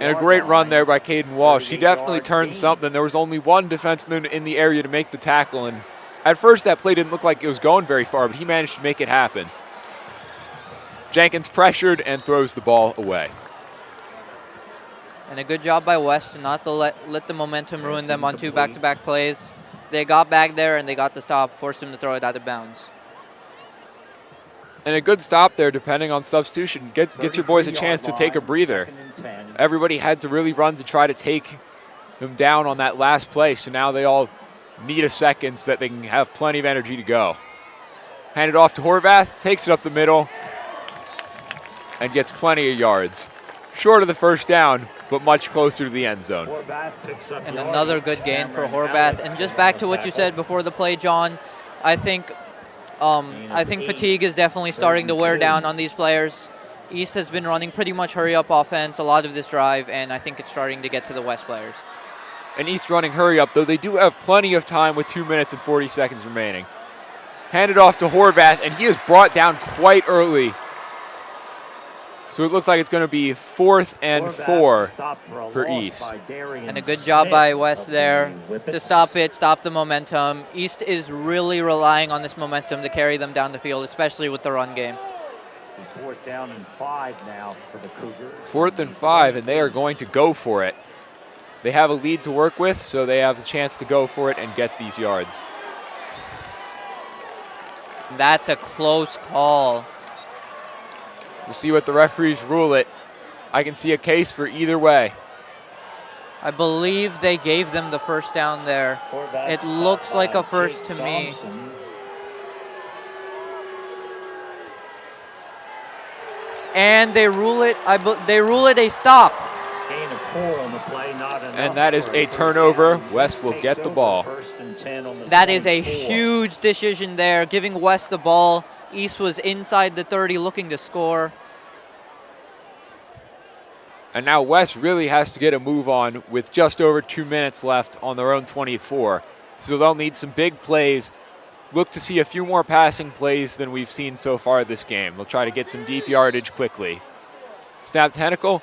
And a great run there by Caden Walsh. He definitely turned something. There was only one defenseman in the area to make the tackle, and at first that play didn't look like it was going very far, but he managed to make it happen. Jenkins pressured and throws the ball away. And a good job by West to not to let the momentum ruin them on 2 back-to-back plays. They got back there and they got the stop, forced him to throw it out of bounds. And a good stop there, depending on substitution, gets your boys a chance to take a breather. Everybody had to really run to try to take them down on that last play, so now they all need a second so that they can have plenty of energy to go. Handed off to Horvath, takes it up the middle, and gets plenty of yards. Short of the first down, but much closer to the end zone. And another good gain for Horvath. And just back to what you said before the play, John, I think fatigue is definitely starting to wear down on these players. East has been running pretty much hurry-up offense a lot of this drive, and I think it's starting to get to the West players. And East running hurry-up, though they do have plenty of time with 2 minutes and 40 seconds remaining. Handed off to Horvath, and he is brought down quite early. So it looks like it's going to be 4th and 4 for East. And a good job by West there to stop it, stop the momentum. East is really relying on this momentum to carry them down the field, especially with the run game. 4th down and 5 now for the Cougars. 4th and 5, and they are going to go for it. They have a lead to work with, so they have the chance to go for it and get these yards. That's a close call. We'll see what the referees rule it. I can see a case for either way. I believe they gave them the first down there. It looks like a first to me. And they rule it. They rule it a stop. Gain of 4 on the play, not enough. And that is a turnover. West will get the ball. That is a huge decision there, giving West the ball. East was inside the 30 looking to score. And now West really has to get a move on with just over 2 minutes left on their own 24. So they'll need some big plays. Look to see a few more passing plays than we've seen so far this game. They'll try to get some deep yardage quickly. Snap to Hennikel.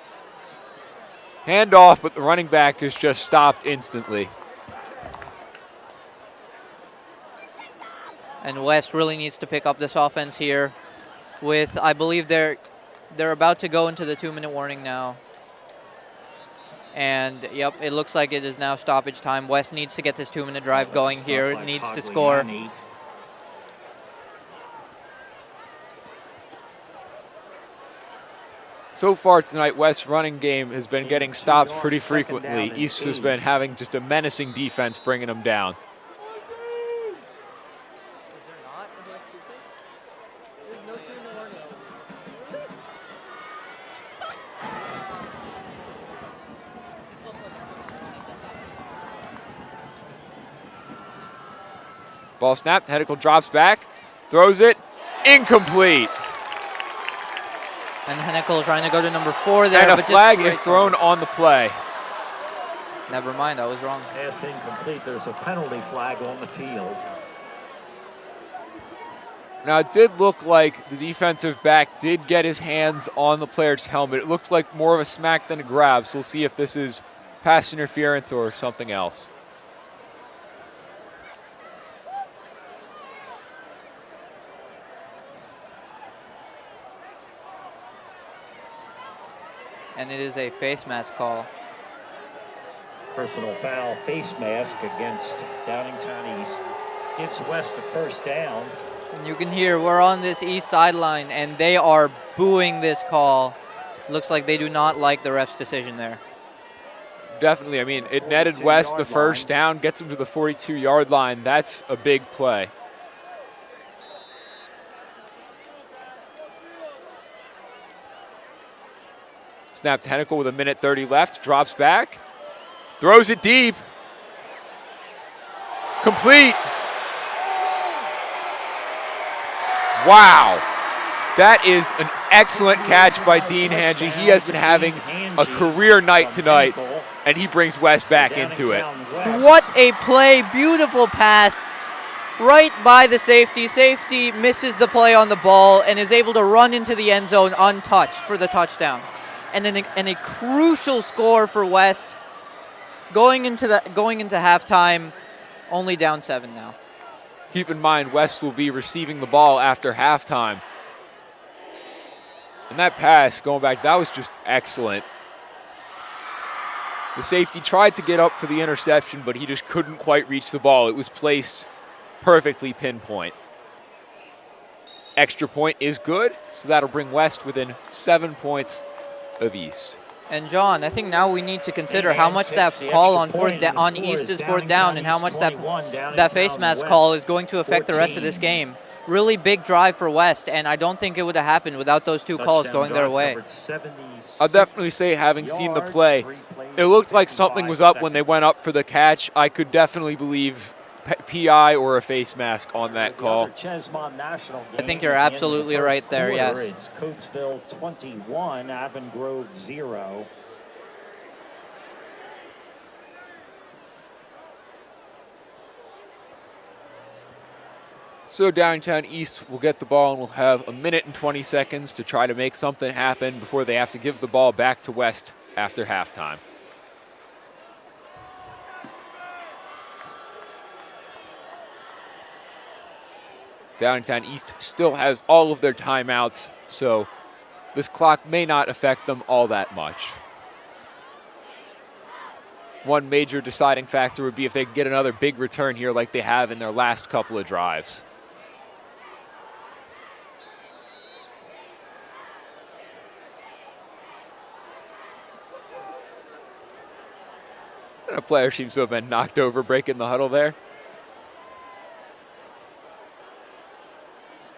Hand off, but the running back is just stopped instantly. And West really needs to pick up this offense here. with, I believe they're about to go into the 2-minute warning now. And yep, it looks like it is now stoppage time. West needs to get this 2-minute drive going here, needs to score. So far tonight, West's running game has been getting stopped pretty frequently. East has been having just a menacing defense bringing them down. Ball snapped, Henikel drops back, throws it, incomplete. And Henikel trying to go to number 4 there. And a flag is thrown on the play. Never mind, I was wrong. Pass incomplete. There's a penalty flag on the field. Now, it did look like the defensive back did get his hands on the player's helmet. It looks like more of a smack than a grab, so we'll see if this is pass interference or something else. And it is a face mask call. Personal foul, face mask against Downingtown East. Gives West a first down. And you can hear we're on this east sideline, and they are booing this call. Looks like they do not like the ref's decision there. Definitely. I mean, it netted West the first down, gets them to the 42-yard line. That's a big play. Snapped Henikel with 1:30 left, drops back, throws it deep. Complete. Wow. That is an excellent catch by Dean Hanji. He has been having a career night tonight, and he brings West back into it. What a play. Beautiful pass right by the safety. Safety misses the play on the ball and is able to run into the end zone untouched for the touchdown. And a crucial score for West. Going into halftime, only down 7 now. Keep in mind, West will be receiving the ball after halftime. And that pass, going back, that was just excellent. The safety tried to get up for the interception, but he just couldn't quite reach the ball. It was placed perfectly pinpoint. Extra point is good, so that'll bring West within 7 points of East. And John, I think now we need to consider how much that call on East is fourth down and how much that face mask call is going to affect the rest of this game. Really big drive for West, and I don't think it would have happened without those two calls going their way. I'll definitely say, having seen the play, it looked like something was up when they went up for the catch. I could definitely believe PI or a face mask on that call. I think you're absolutely right there, yes. Coatesville 21, Avon Grove 0. So Downingtown East will get the ball and will have 1:20 to try to make something happen before they have to give the ball back to West after halftime. Downingtown East still has all of their timeouts, so this clock may not affect them all that much. One major deciding factor would be if they could get another big return here like they have in their last couple of drives. And a player seems to have been knocked over breaking the huddle there.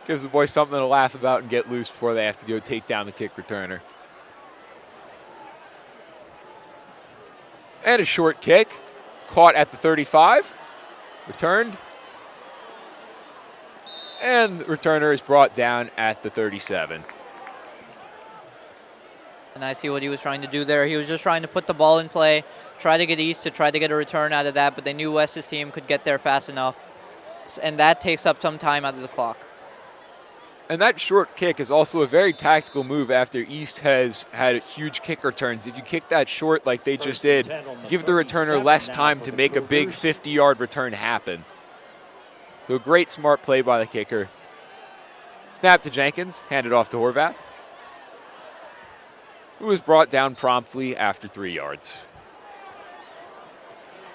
Gives the boys something to laugh about and get loose before they have to go take down the kick returner. And a short kick, caught at the 35, returned. And the returner is brought down at the 37. And I see what he was trying to do there. He was just trying to put the ball in play, try to get East to try to get a return out of that, but they knew West's team could get there fast enough. And that takes up some time out of the clock. And that short kick is also a very tactical move after East has had huge kick returns. If you kick that short like they just did, give the returner less time to make a big 50-yard return happen. So a great smart play by the kicker. Snap to Jenkins, handed off to Horvath, who was brought down promptly after 3 yards.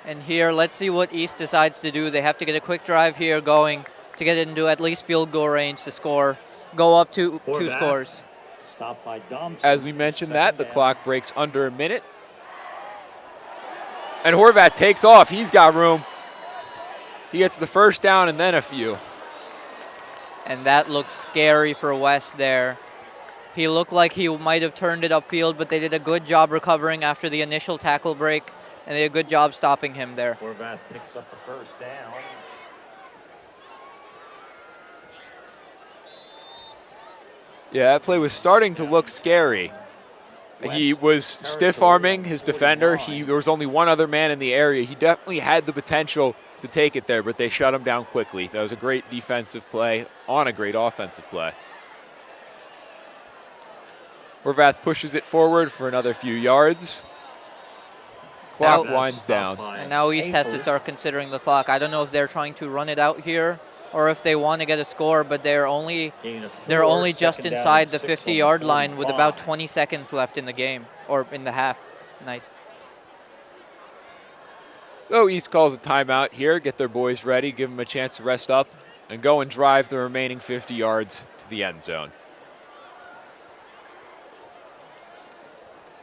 And here, let's see what East decides to do. They have to get a quick drive here going to get into at least field goal range to score, go up to 2 scores. Stopped by Dom. As we mentioned that, the clock breaks under a minute. And Horvath takes off. He's got room. He gets the first down and then a few. And that looks scary for West there. He looked like he might have turned it upfield, but they did a good job recovering after the initial tackle break, and they did a good job stopping him there. Horvath picks up the first down. Yeah, that play was starting to look scary. He was stiff-arming his defender. There was only one other man in the area. He definitely had the potential to take it there, but they shut him down quickly. That was a great defensive play on a great offensive play. Horvath pushes it forward for another few yards. Clock winds down. And now East has to start considering the clock. I don't know if they're trying to run it out here or if they want to get a score, but they're only just inside the 50-yard line with about 20 seconds left in the game, or in the half. Nice. So East calls a timeout here, get their boys ready, give them a chance to rest up, and go and drive the remaining 50 yards to the end zone.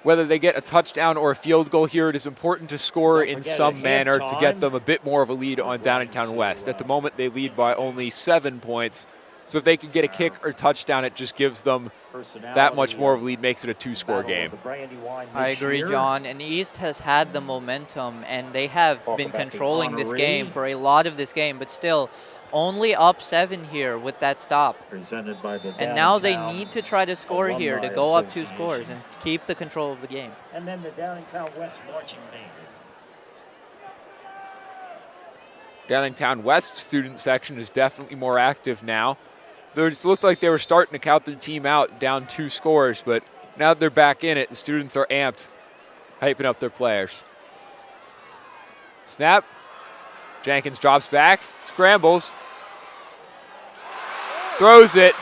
Whether they get a touchdown or a field goal here, it is important to score in some manner to get them a bit more of a lead on Downingtown West. At the moment, they lead by only 7 points. So if they could get a kick or touchdown, it just gives them that much more of a lead, makes it a 2-score game. I agree, John. And East has had the momentum, and they have been controlling this game for a lot of this game, but still only up 7 here with that stop. And now they need to try to score here to go up 2 scores and keep the control of the game. And then the Downingtown West marching band. Downingtown West student section is definitely more active now. It looked like they were starting to count the team out down 2 scores, but now that they're back in it, the students are amped, hyping up their players. Snap. Jenkins drops back, scrambles, throws it.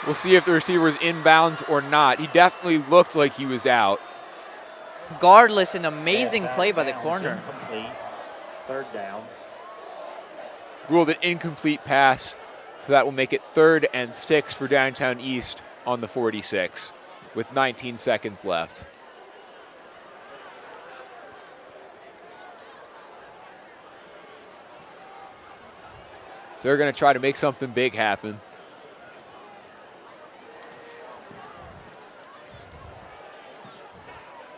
We'll see if the receiver was inbounds or not. He definitely looked like he was out. Regardless, an amazing play by the corner. Third down. Ruled an incomplete pass, so that will make it 3rd and 6 for Downingtown East on the 46 with 19 seconds left. So they're going to try to make something big happen.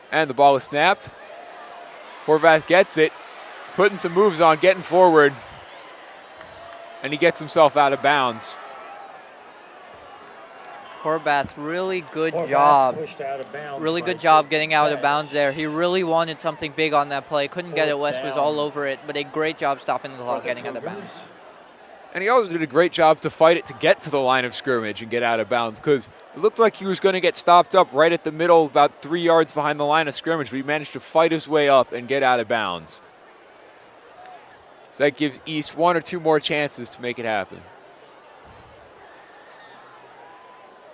And the ball is snapped. Horvath gets it, putting some moves on, getting forward. And he gets himself out of bounds. Horvath, really good job. Really good job getting out of bounds there. He really wanted something big on that play. Couldn't get it. West was all over it, but a great job stopping the clock, getting out of bounds. And he also did a great job to fight it to get to the line of scrimmage and get out of bounds, because it looked like he was going to get stopped up right at the middle, about 3 yards behind the line of scrimmage, but he managed to fight his way up and get out of bounds. So that gives East 1 or 2 more chances to make it happen.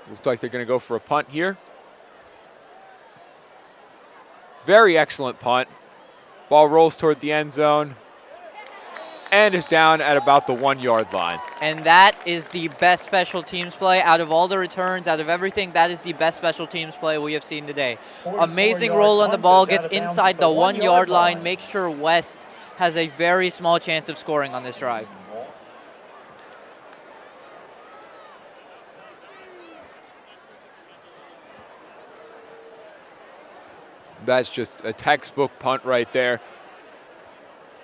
Looks like they're going to go for a punt here. Very excellent punt. Ball rolls toward the end zone and is down at about the 1-yard line. And that is the best special teams play out of all the returns, out of everything. That is the best special teams play we have seen today. Amazing roll on the ball, gets inside the 1-yard line, makes sure West has a very small chance of scoring on this drive. That's just a textbook punt right there.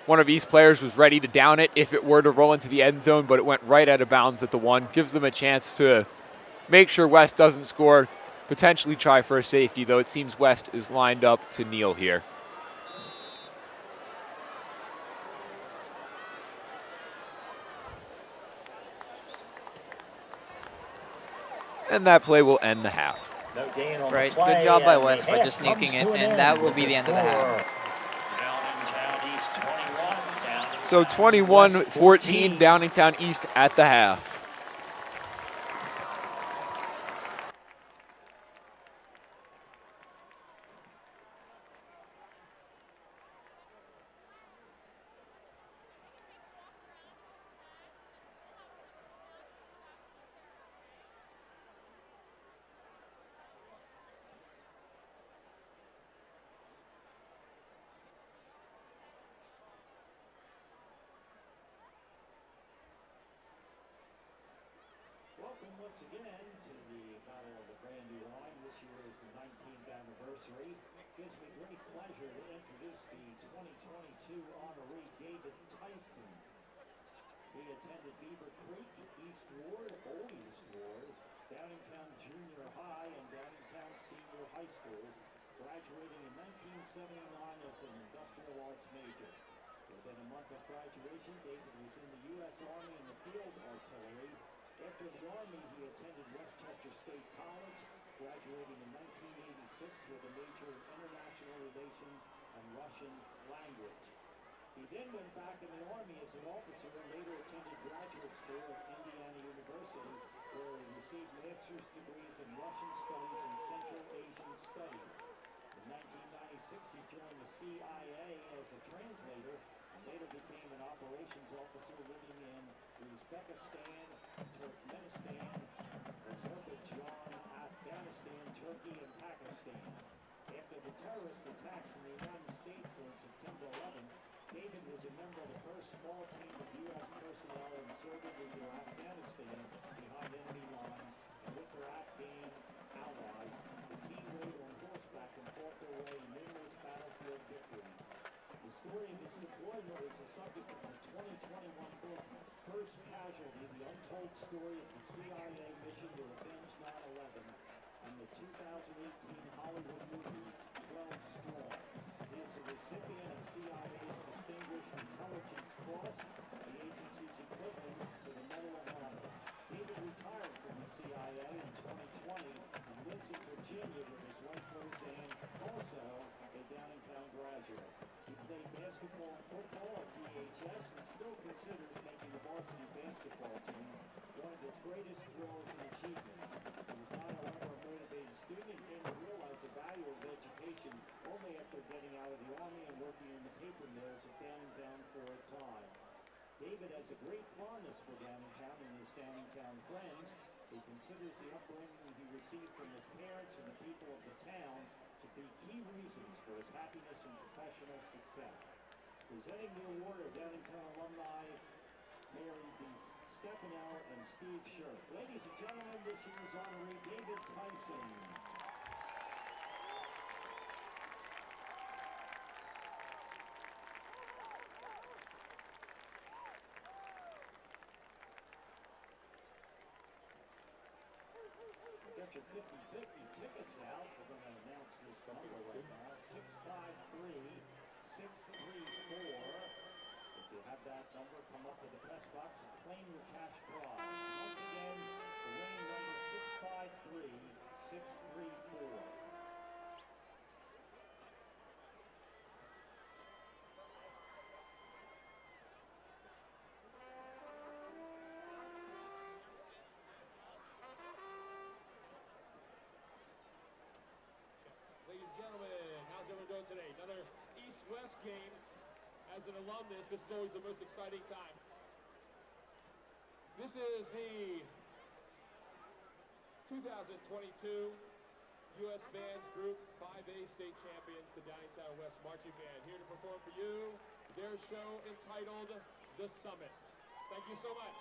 One of East players was ready to down it if it were to roll into the end zone, but it went right out of bounds at the 1. Gives them a chance to make sure West doesn't score, potentially try for a safety, though it seems West is lined up to kneel here. And that play will end the half. Right, good job by West by just sneaking it, and that will be the end of the half. So 21-14, Downingtown East at the half. again to the Battle of the Brandywine. This year is the 19th anniversary. Gives me great pleasure to introduce the 2022 honoree, David Tyson. He attended Beaver Creek, East Ward, Old East Ward, Downingtown Junior High, and Downingtown Senior High School, graduating in 1979 as an industrial arts major. Within a month of graduation, David was in the U.S. Army in the field artillery. After the Army, he attended Westchester State College, graduating in 1986 with a major in international relations and Russian language. He then went back in the Army as an officer and later attended graduate school at Indiana University, where he received master's degrees in Russian studies and Central Asian studies. In 1996, he joined the CIA as a translator and later became an operations officer living in Uzbekistan, Turkmenistan, Azerbaijan, Afghanistan, Turkey, and Pakistan. After the terrorist attacks in the United States on September 11, David was a member of the first small team of U.S. personnel inserted into Afghanistan behind enemy lines, and with their Afghan allies, the team rode on horseback and fought their way numerous battlefield victories. The story of his deployment is the subject of the 2021 book, First Casualty, The Untold Story of the CIA Mission to Avenge 9/11, and the 2018 Hollywood movie, 12 Strong. He is a recipient of CIA's Distinguished Intelligence Cross, the agency's equivalent to the Medal of Honor. David retired from the CIA in 2020 and lives in Virginia with his wife Roseanne, also a Downingtown graduate. He played basketball and football at DHS and still considers making the varsity basketball team one of his greatest thrills and achievements. He was not, however, a motivated student and came to realize the value of education only after getting out of the Army and working in the paper mills at Downingtown for a time. David has a great fondness for Downingtown and his Downingtown friends. He considers the upbringing he received from his parents and the people of the town to be key reasons for his happiness and professional success. Presenting the award are Downingtown alumni Mary D. Stefano and Steve Shirk. Ladies and gentlemen, this year's honoree, David Tyson. Get your 50-50 tickets out. We're going to announce this number right now. 653-634. If you have that number, come up to the press box and claim your cash prize. Once again, the winning number 653-634. Ladies and gentlemen, how's everyone doing today? Another East-West game. As an alumnus, this is always the most exciting time. This is the 2022 U.S. Bands Group 5A State Champions, the Downingtown West Marching Band, here to perform for you their show entitled The Summit. Thank you so much.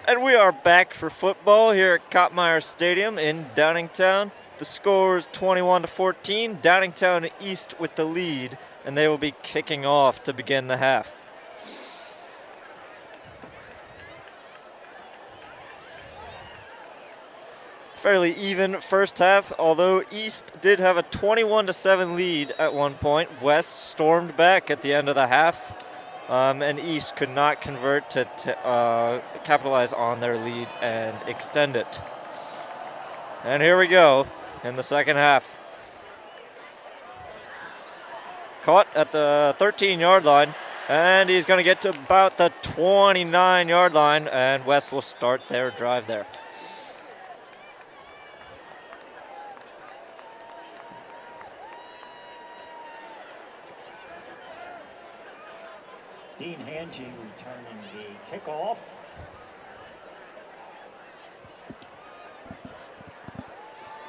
And we are back for football here at Kottmeyer Stadium in Downingtown. The score is 21-14. Downingtown East with the lead, and they will be kicking off to begin the half. Fairly even first half, although East did have a 21-7 lead at one point. West stormed back at the end of the half. And East could not convert to capitalize on their lead and extend it. And here we go in the second half. Caught at the 13-yard line, and he's going to get to about the 29-yard line, and West will start their drive there. Dean Hangy returning the kickoff.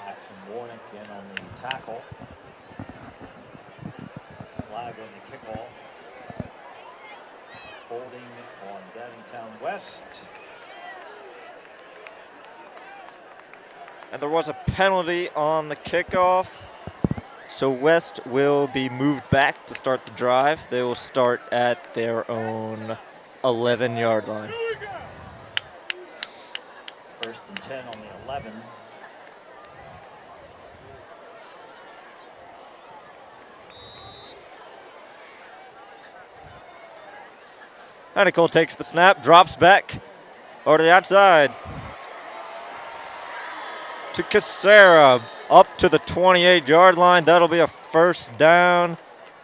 Jackson Warnick in on the tackle. Flag on the kickoff. Folding on Downingtown West. And there was a penalty on the kickoff. So West will be moved back to start the drive. They will start at their own 11-yard line. First and 10 on the 11. Hanicle takes the snap, drops back over to the outside to Casera. Up to the 28-yard line. That'll be a first down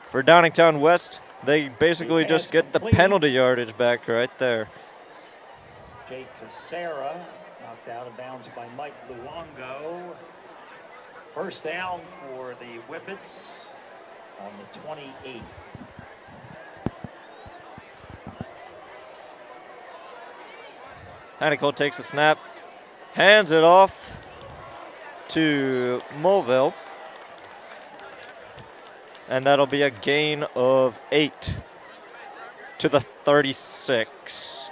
for Downingtown West. They basically just get the penalty yardage back right there. Jake Casera knocked out of bounds by Mike Luongo. First down for the Whippets on the 28. Hanicle takes the snap, hands it off to Mulville, and that'll be a gain of 8 to the 36.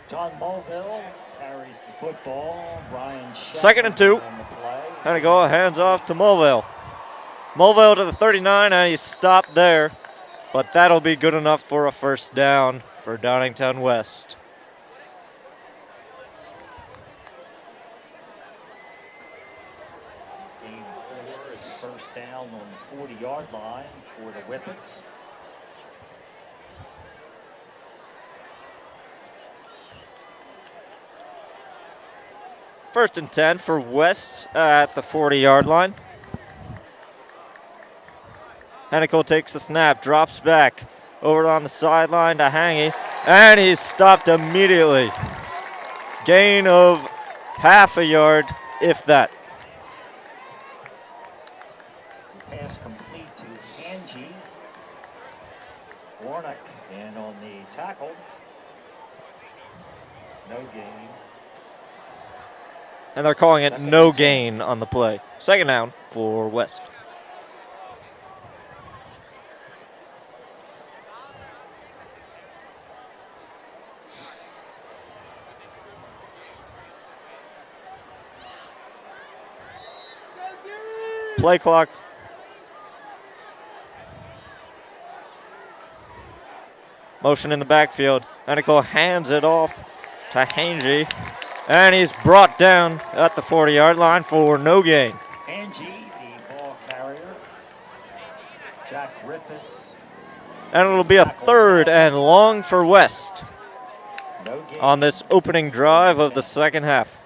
John Mulville carries the football. Ryan Second and 2. on the play. Hanicle hands off to Mulville. Mulville to the 39, and he's stopped there, but that'll be good enough for a first down for Downingtown West. First down on the 40-yard line for the Whippets. First and 10 for West at the 40-yard line. Hanicle takes the snap, drops back over on the sideline to Hangy, and he's stopped immediately. Gain of half a yard, if that. Pass complete to Hangy. Warnick in on the tackle. No gain. And they're calling it no gain on the play. Second down for West. Play clock. Motion in the backfield. Hanicle hands it off to Hangy, and he's brought down at the 40-yard line for no gain. Hangy, the ball carrier. Jack Griffiths. And it'll be a third and long for West No gain. on this opening drive of the second half.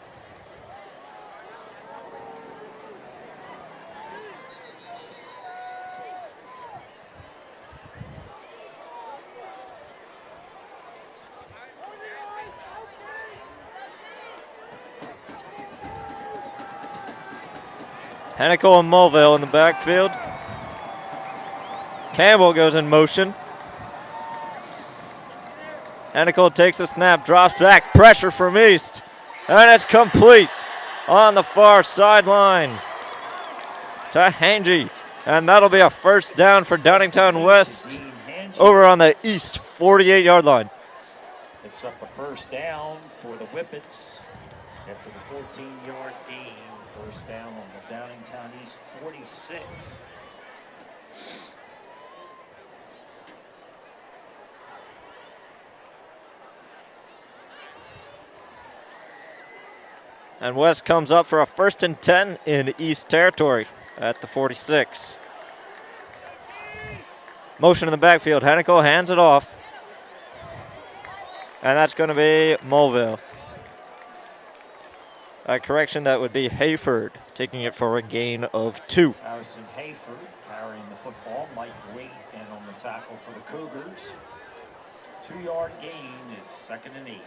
Hanicle and Mulville in the backfield. Campbell goes in motion. Hanicle takes the snap, drops back, pressure from East, and it's complete on the far sideline to Hangy, and that'll be a first down for Downingtown West over on the East 48-yard line. The Picks up a first down for the Whippets after the 14-yard gain. First down on the Downingtown East 46. And West comes up for a 1st and 10 in East territory at the 46. Motion in the backfield. Hennikel hands it off. And that's going to be Mulville. A correction, that would be Hayford, taking it for a gain of 2. Harrison Hayford carrying the football. Mike Waite in on the tackle for the Cougars. 2-yard gain. It's 2nd and 8.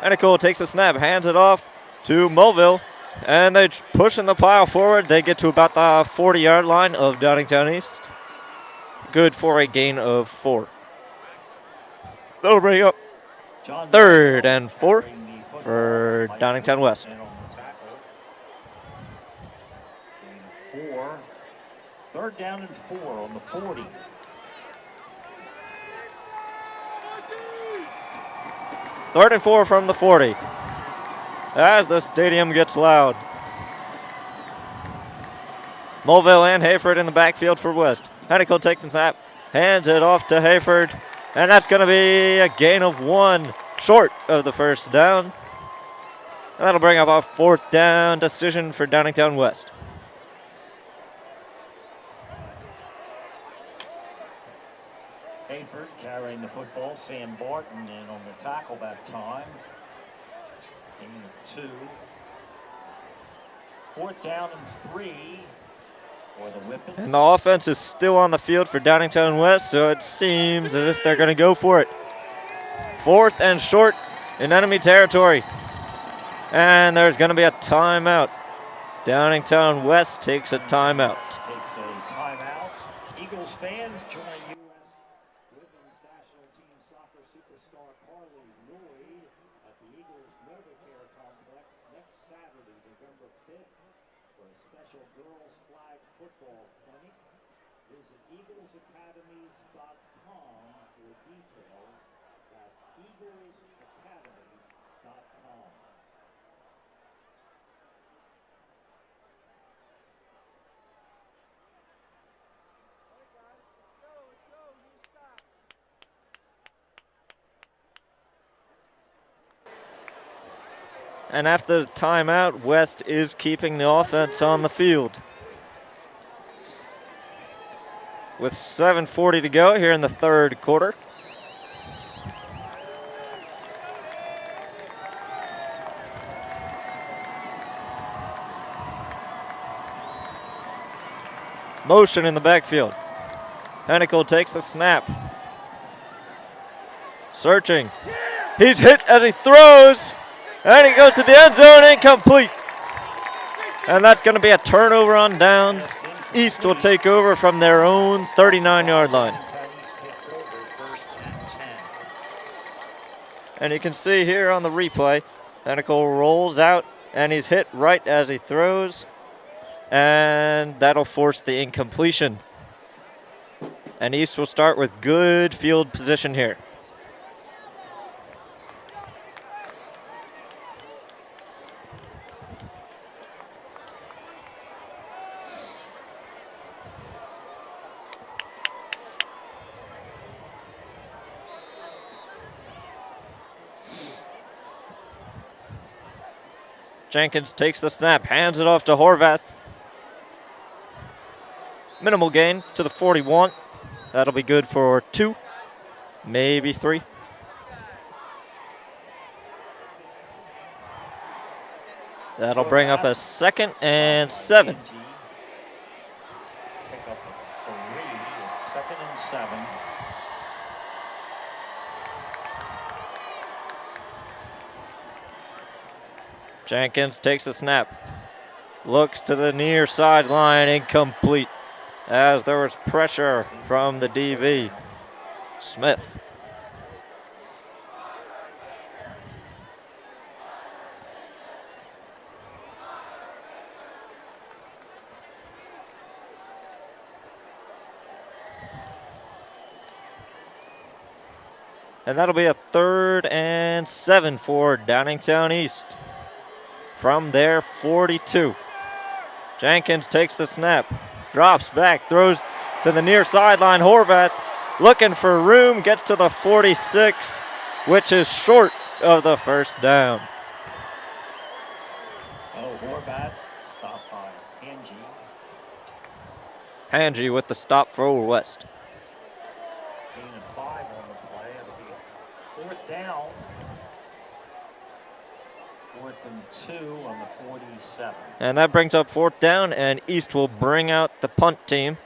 Hennikel takes a snap, hands it off to Mulville, and they're pushing the pile forward. They get to about the 40-yard line of Downingtown East. Good for a gain of 4. That'll bring up 3rd and 4 for Downingtown West. 4. 3rd down and 4 on the 40. Third and 4 from the 40. As the stadium gets loud. Mulville and Hayford in the backfield for West. Hennikel takes a snap, hands it off to Hayford, and that's going to be a gain of 1, short of the first down. And that'll bring up a 4th down decision for Downingtown West. Hayford carrying the football. Sam Barton in on the tackle that time. Gain of 2. 4th down and 3 for the Whippets. And the offense is still on the field for Downingtown West, so it seems as if they're going to go for it. 4th and short in enemy territory. And there's going to be a timeout. Downingtown West takes a timeout. Takes a timeout. Eagles fans join U.S. Women's National Team Soccer superstar Carly Lloyd at the Eagles NovaCare Complex next Saturday, November 5th, for a special girls flag football clinic. Visit eaglesAcademies.com for details. That's eaglesAcademies.com. And after the timeout, West is keeping the offense on the field. With 7:40 to go here in the 3rd quarter. Motion in the backfield. Hennikel takes the snap. Searching. He's hit as he throws. And he goes to the end zone, incomplete. And that's going to be a turnover on downs. East will take over from their own 39-yard line. And you can see here on the replay, Hennikel rolls out, and he's hit right as he throws. And that'll force the incompletion. And East will start with good field position here. Jenkins takes the snap, hands it off to Horvath. Minimal gain to the 41. That'll be good for 2, maybe 3. That'll bring up a 2nd and 7. Pick up a 3. It's 2nd and 7. Jenkins takes the snap. Looks to the near sideline, incomplete. As there was pressure from the DB, Smith. And that'll be a 3rd and 7 for Downingtown East from their 42. Jenkins takes the snap, drops back, throws to the near sideline. Horvath looking for room, gets to the 46, which is short of the first down. Oh, Horvath stopped by Angie. Hanji with the stop for West. Gain of 5 on the play. It'll be 4th down. 4th and 2 on the 47. And that brings up 4th down, and East will bring out the punt team.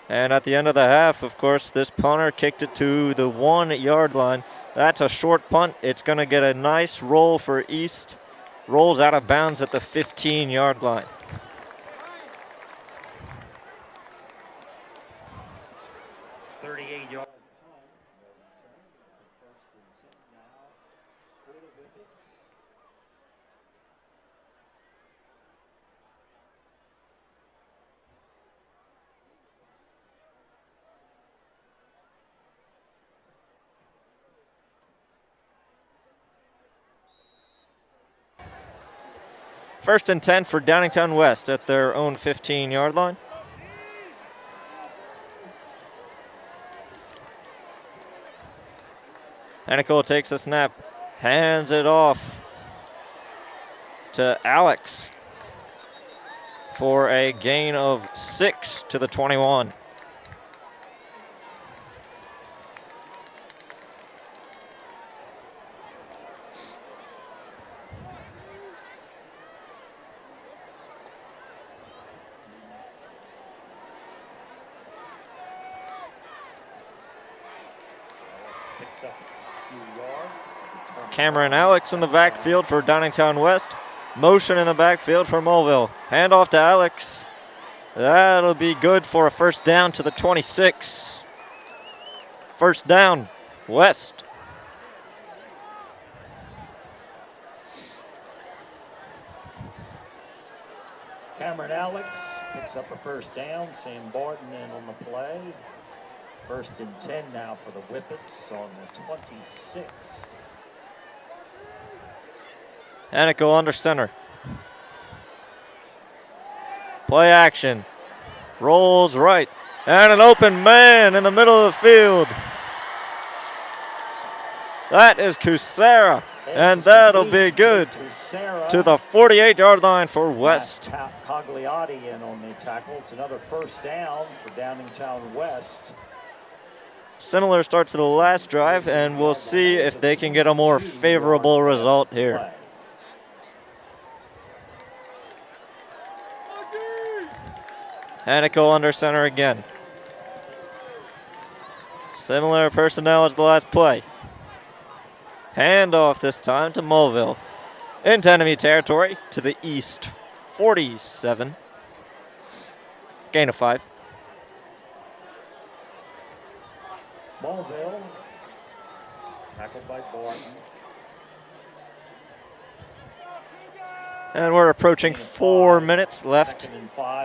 And at the end of the half, of course, this punter kicked it to the 1-yard line. That's a short punt. It's going to get a nice roll for East. Rolls out of bounds at the 15-yard line. First and 10 for Downingtown West at their own 15-yard line. Hennikel takes the snap, hands it off to Alex for a gain of 6 to the 21. Cameron Alex in the backfield for Downingtown West. Motion in the backfield for Mulville. Hand off to Alex. That'll be good for a first down to the 26. First down, West. Cameron Alex picks up a first down. Sam Barton in on the play. 1st and 10 now for the Whippets on the 26. Hennikel under center. Play action. Rolls right. And an open man in the middle of the field. That is Kusera. And that'll be good to the 48-yard line for West. Cogliotti in on the tackle. It's another first down for Downingtown West. Similar start to the last drive, and we'll see if they can get a more favorable result here. Hennikel under center again. Similar personnel as the last play. Handoff this time to Mulville. Into enemy territory to the east. 47. Gain of 5. Mulville. Tackled by Barton. And we're approaching 4 minutes left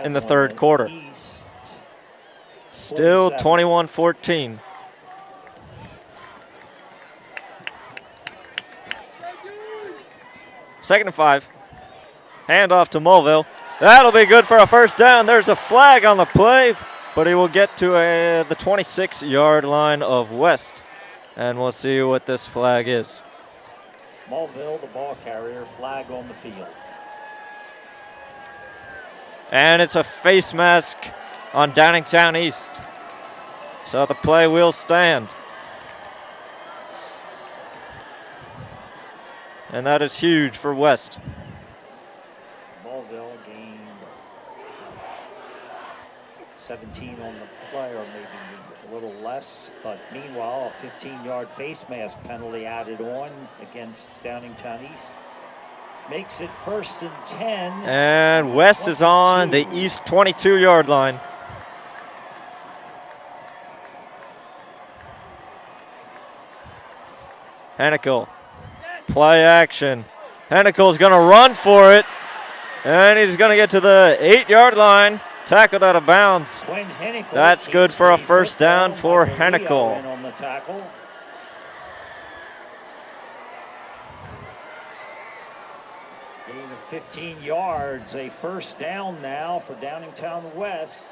in the third quarter. Still 21-14. Second and 5. Handoff to Mulville. That'll be good for a first down. There's a flag on the play, but he will get to the 26-yard line of West. And we'll see what this flag is. Mulville, the ball carrier, flag on the field. And it's a face mask on Downingtown East. So the play will stand. And that is huge for West. Mulville gained 17 on the play, or maybe a little less. But meanwhile, a 15-yard face mask penalty added on against Downingtown East. Makes it 1st and 10. And West is on the East 22-yard line. Hennikel. Play action. Hennikel's going to run for it. And he's going to get to the 8-yard line. tackled out of bounds. Quinn Hennicle That's good takes for a the first down football. for Michael Leo Hennicle. in on the tackle. Gain of 15 yards, a first down now for Downingtown West.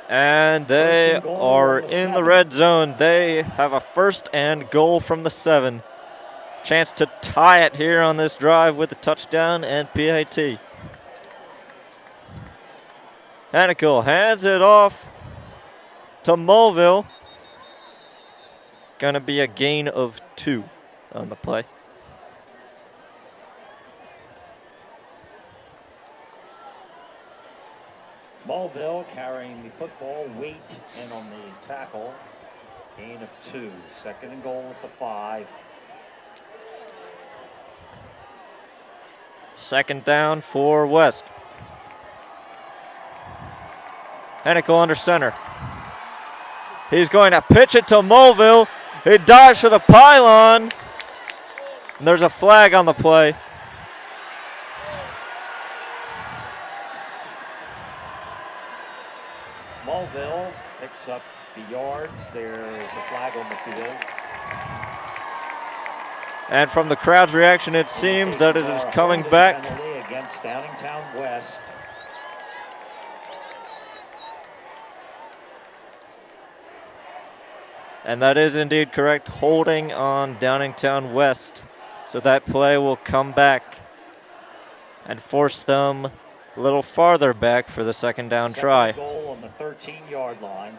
And they First and goal are on the in the 7. red zone. They have a first and goal from the 7. Chance to tie it here on this drive with a touchdown and PAT. Hennicle hands it off to Mulville. Gonna be a gain of 2 on the play. Mulville carrying the football, weight in on the tackle. Gain of 2. Second and goal at the 5. Second down for West. Hennicle under center. He's going to pitch it to Mulville. He dives for the pylon. And there's a flag on the play. Mulville picks up the yards. There is a flag on the field. And from the crowd's reaction, it seems that it is coming back. Penalty against Downingtown West. And that is indeed correct, holding on Downingtown West. So that play will come back and force them a little farther back for the second down try. Second goal on the 13-yard line.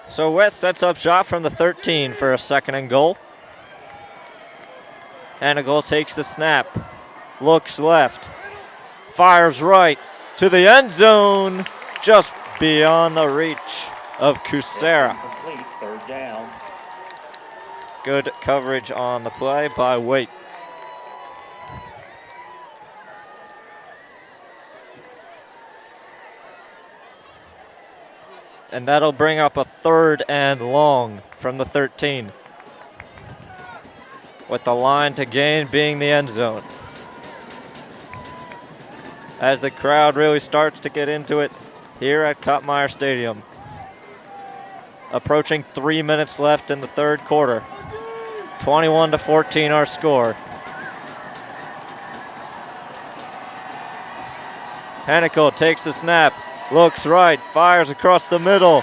So West sets up shop from the 13 for a second and goal. Hennicle takes the snap, looks left, fires right to the end zone, just beyond the reach of Kusera. Complete, third down. Good coverage on the play by Waite. And that'll bring up a third and long from the 13. With the line to gain being the end zone. As the crowd really starts to get into it here at Kottmeyer Stadium. Approaching 3 minutes left in the third quarter. 21-14 our score. Hennicle takes the snap, looks right, fires across the middle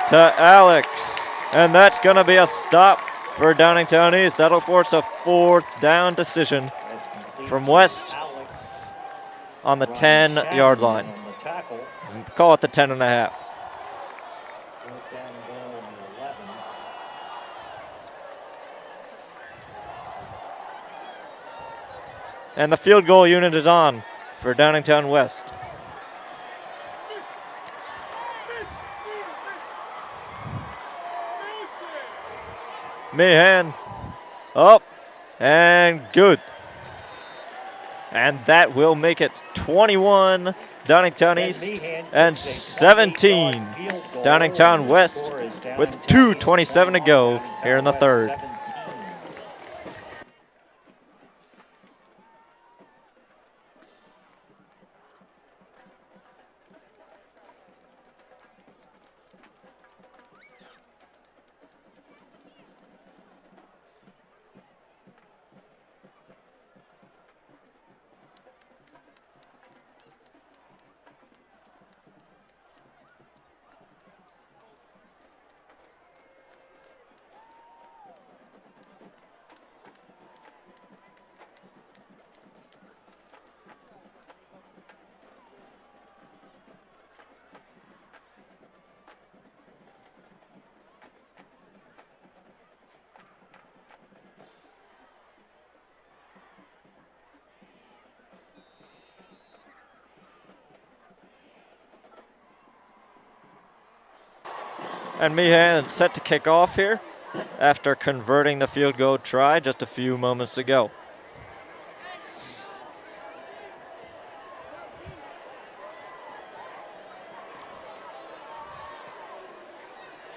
to Alex. And that's gonna be a stop for Downingtown East. That'll force a fourth down decision from West on the 10-yard line. Call it the 10 and a half. And the field goal unit is on for Downingtown West. Meehan up and good. And that will make it 21 Downingtown East and 17 Downingtown West with 2:27 to go here in the third. And Meehan set to kick off here after converting the field goal try just a few moments ago.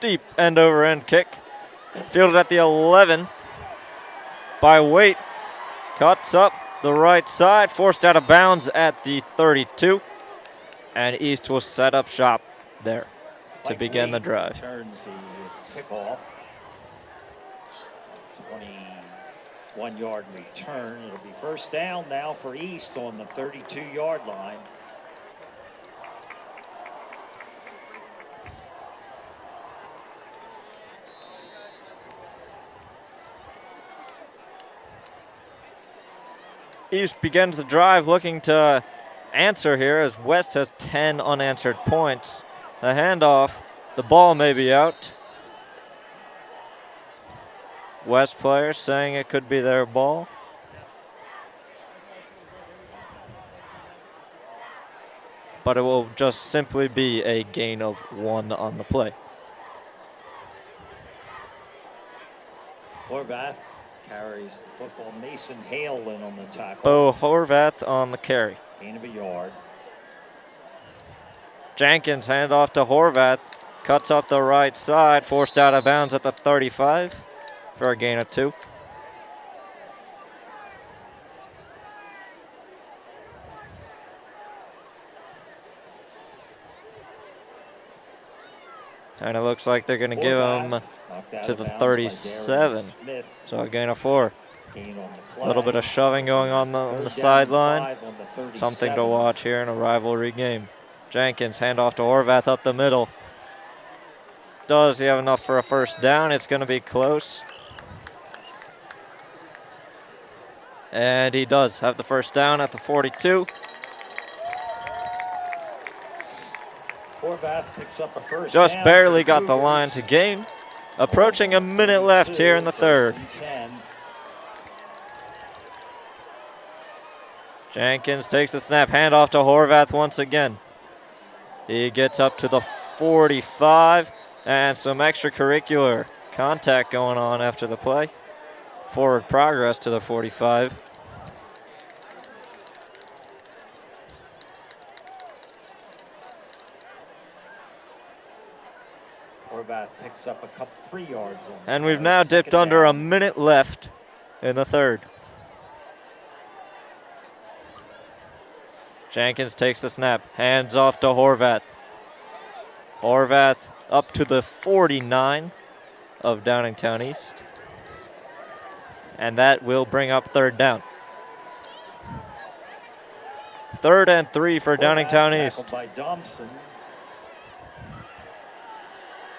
Deep end over end kick. Fielded at the 11 by Waite. cuts up the right side, forced out of bounds at the 32. And East will set up shop there to begin the drive. Turns the kickoff. 21-yard return. It'll be first down now for East on the 32-yard line. East begins the drive looking to answer here as West has 10 unanswered points. The handoff, the ball may be out. West players saying it could be their ball. But it will just simply be a gain of 1 on the play. Horvath carries the football. Mason Hale in on the tackle. Bo Horvath on the carry. Gain of a yard. Jenkins hand off to Horvath. Cuts off the right side. Forced out of bounds at the 35 for a gain of 2. And it looks like they're going to give him to the 37. So a gain of 4. A little bit of shoving going on the sideline. Something to watch here in a rivalry game. Jenkins hand off to Horvath up the middle. Does he have enough for a first down? It's going to be close. And he does have the first down at the 42. Horvath picks up a first Just down. barely got the line to gain. Approaching a minute left here in the third. Jenkins takes the snap, handoff to Horvath once again. He gets up to the 45, and some extracurricular contact going on after the play. Forward progress to the 45. Horvath picks up a couple 3 yards. And we've now dipped under a minute left in the third. Jenkins takes the snap, hands off to Horvath. Horvath up to the 49 of Downingtown East. And that will bring up third down. 3rd and 3 for Downingtown East. By Thompson.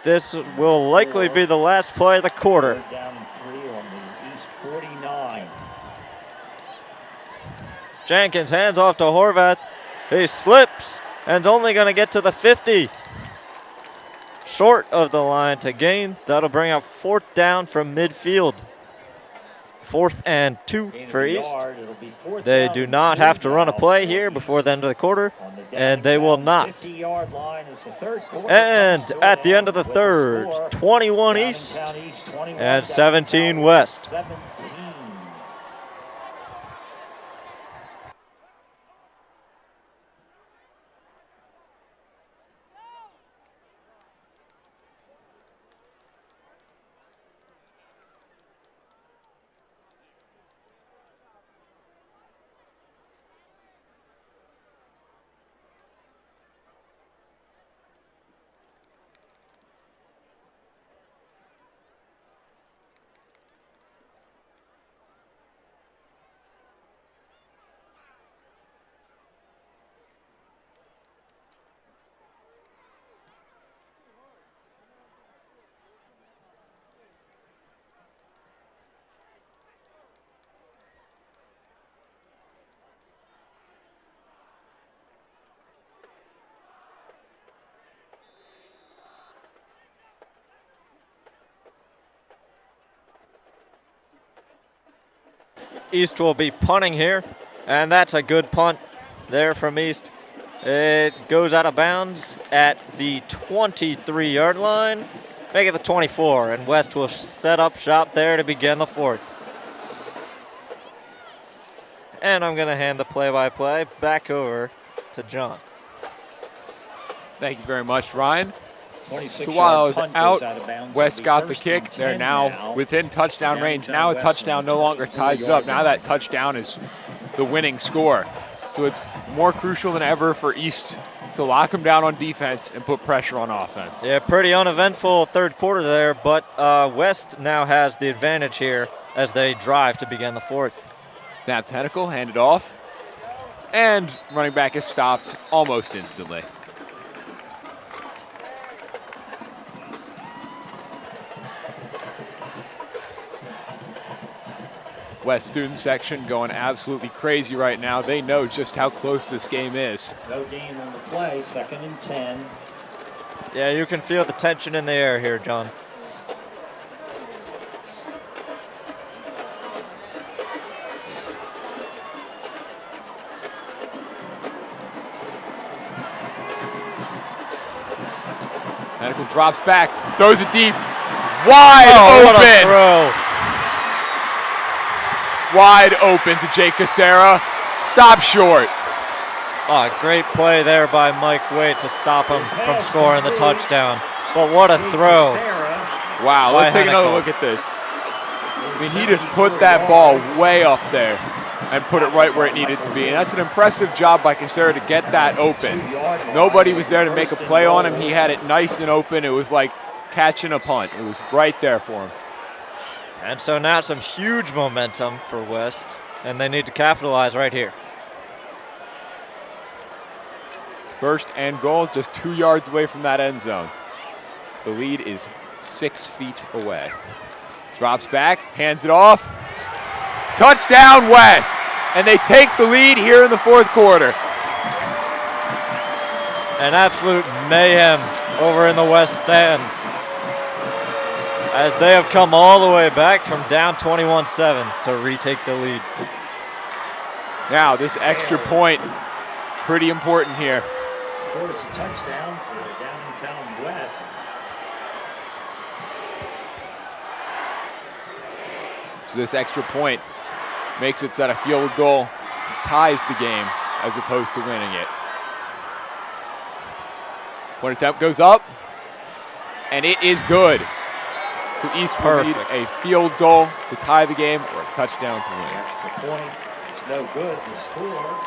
This will likely be the last play of the quarter. 3rd down and 3 on the East 49. Jenkins hands off to Horvath. He slips and is only going to get to the 50. Short of the line to gain. That'll bring up 4th down from midfield. 4th and 2 for East. They do not have to run a play here before the end of the quarter, and they will not. And at the end of the third, 21 East and 17 West. East will be punting here, and that's a good punt there from East. It goes out of bounds at the 23-yard line, make it the 24, and West will set up shop there to begin the fourth. And I'm going to hand the play-by-play back over to John. Thank you very much, Ryan. So while I was out, West got the kick. They're now within touchdown range. Now a touchdown no longer ties it up. Now that touchdown is the winning score. So it's more crucial than ever for East to lock them down on defense and put pressure on offense. Yeah, pretty uneventful third quarter there, but West now has the advantage here as they drive to begin the fourth. Snap tentacle, handed off, and running back is stopped almost instantly. West student section going absolutely crazy right now. They know just how close this game is. No gain on the play, 2nd and 10. Yeah, you can feel the tension in the air here, John. Medical drops back, throws it deep, wide open. What a throw. Wide open to Jake Casera. Stop short. Oh, great play there by Mike Waite to stop him from scoring the touchdown. But what a throw. Wow, let's take another look at this. I mean, he just put that ball way up there and put it right where it needed to be. And that's an impressive job by Casera to get that open. Nobody was there to make a play on him. He had it nice and open. It was like catching a punt. It was right there for him. And so now some huge momentum for West, and they need to capitalize right here. First and goal, just 2 yards away from that end zone. The lead is 6 feet away. Drops back, hands it off. Touchdown West! And they take the lead here in the fourth quarter. An absolute mayhem over in the West stands, as they have come all the way back from down 21-7 to retake the lead. Now this extra point, pretty important here. Scores a touchdown for Downingtown West. So this extra point makes it so that a field goal ties the game as opposed to winning it. Point attempt goes up, and it is good. So East will need a field goal to tie the game or a touchdown to win. Extra point is no good. The score.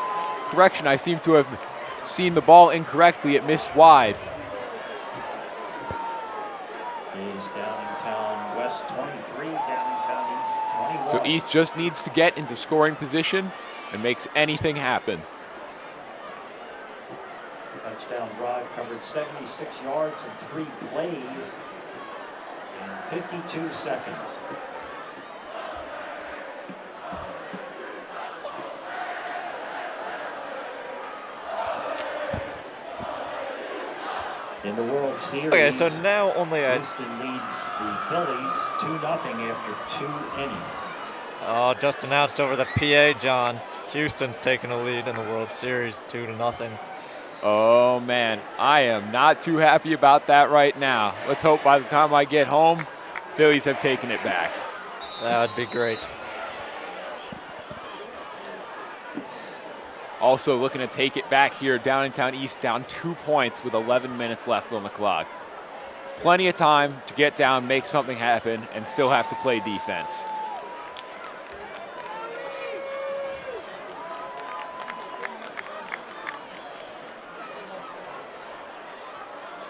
Correction, I seem to have seen the ball incorrectly. It missed wide. Is Downingtown West 23, Downingtown East 21. So East just needs to get into scoring position and makes anything happen. Touchdown drive covered 76 yards in 3 plays. 52 seconds. In the World Series, Okay, so now only Houston leads the Phillies 2-0 after 2 innings. just announced over the PA, John. Houston's taking a lead in the World Series 2-0. Oh man, I am not too happy about that right now. Let's hope by the time I get home, Phillies have taken it back. That would be great. Also looking to take it back here, Downingtown East down 2 points with 11 minutes left on the clock. Plenty of time to get down, make something happen, and still have to play defense.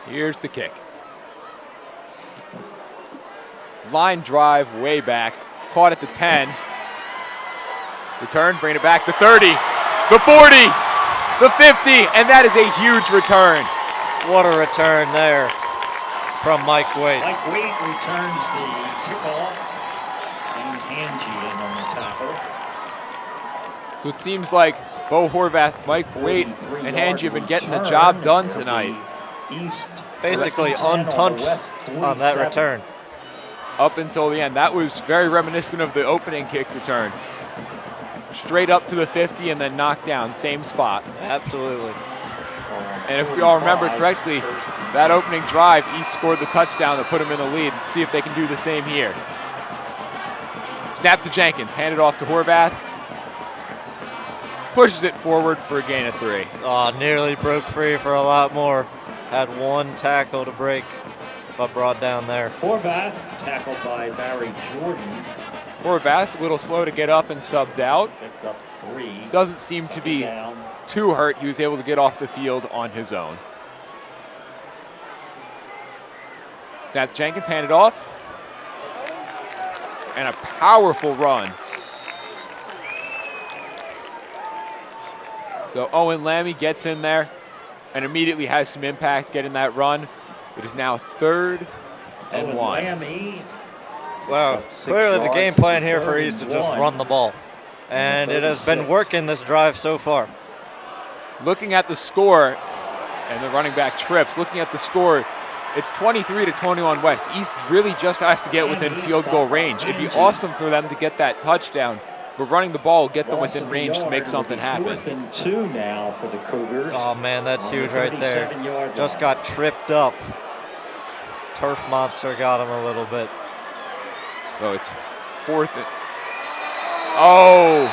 Here's the kick. Line drive way back, caught at the 10. Return, bring it back, the 30, the 40, the 50, and that is a huge return. What a return there from Mike Waite. Mike Waite returns the kickoff, and Angie in on the tackle. So it seems like Bo Horvath, Mike Waite, and Angie have been getting the job done tonight. East Basically untouched on that return. Up until the end. That was very reminiscent of the opening kick return. Straight up to the 50 and then knocked down, same spot. Absolutely. And if we all remember correctly, that opening drive, East scored the touchdown that put them in the lead. Let's see if they can do the same here. Snap to Jenkins, handed off to Horvath. Pushes it forward for a gain of 3. Oh, nearly broke free for a lot more. had one tackle to break, but brought down there. Horvath tackled by Barry Jordan. Horvath, a little slow to get up and subbed out. Picked up 3. Doesn't seem to be Down. too hurt. He was able to get off the field on his own. Snap Jenkins handed off. And a powerful run. So Owen Lammy gets in there and immediately has some impact getting that run. It is now 3rd and Owen 1. Lammy. Well, clearly the game plan here for East to just run the ball. And it has been working this drive so far. Looking at the score, and the running back trips, looking at the score, it's 23-21 West. East really just has to get within field goal range. It'd be awesome for them to get that touchdown, but running the ball will get them within range to make something happen. 4th and 2 now for the Cougars. Oh man, that's huge right there. 37-yard Just line. got tripped up. Turf monster got him a little bit. So it's 4th and... Oh!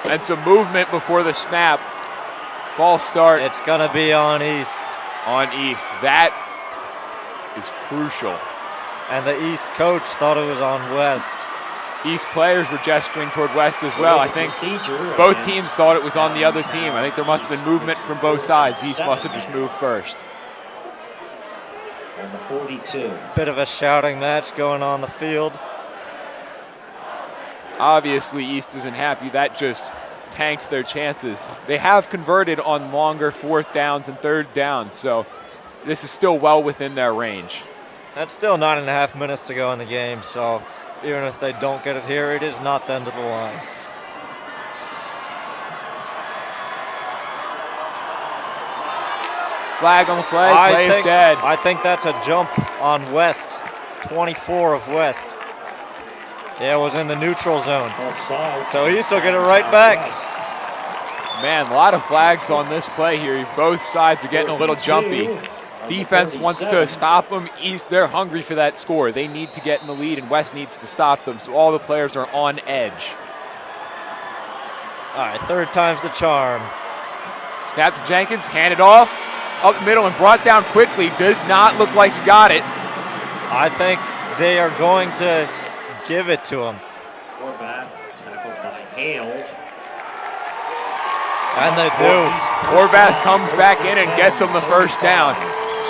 And some movement before the snap. False start It's gonna be on East. on East. That is crucial. And the East coach thought it was on West. East players were gesturing toward West as well. I think both teams thought it was on the other team. I think there must have been movement from both sides. East must have just moved first. On the 42. Bit of a shouting match going on the field. Obviously, East isn't happy. That just tanked their chances. They have converted on longer 4th downs and 3rd downs, so this is still well within their range. That's still 9.5 minutes to go in the game, so even if they don't get it here, it is not the end of the line. Flag on the play, play is dead. I think that's a jump on West, 24 of West. Yeah, it was in the neutral zone. Offside. So East will get it right back. Man, a lot of flags on this play here. Both sides are getting a little jumpy. Defense wants to stop them. East, they're hungry for that score. They need to get in the lead, and West needs to stop them, so all the players are on edge. All right, 3rd time's the charm. Snap to Jenkins, handed off, up the middle and brought down quickly. Did not look like he got it. I think they are going to give it to him. Horvath tackled by Hale. And they do. Horvath comes back in and gets him the first down.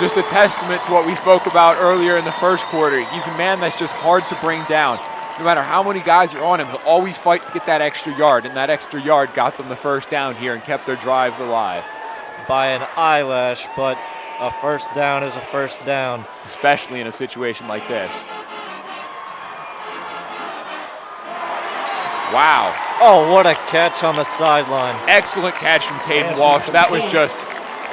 Just a testament to what we spoke about earlier in the first quarter. He's a man that's just hard to bring down. No matter how many guys are on him, he'll always fight to get that extra yard, and that extra yard got them the first down here and kept their drive alive. By an eyelash, but a first down is a first down. Especially in a situation like this. Wow. Oh, what a catch on the sideline. Excellent catch from Caden Walsh. That was just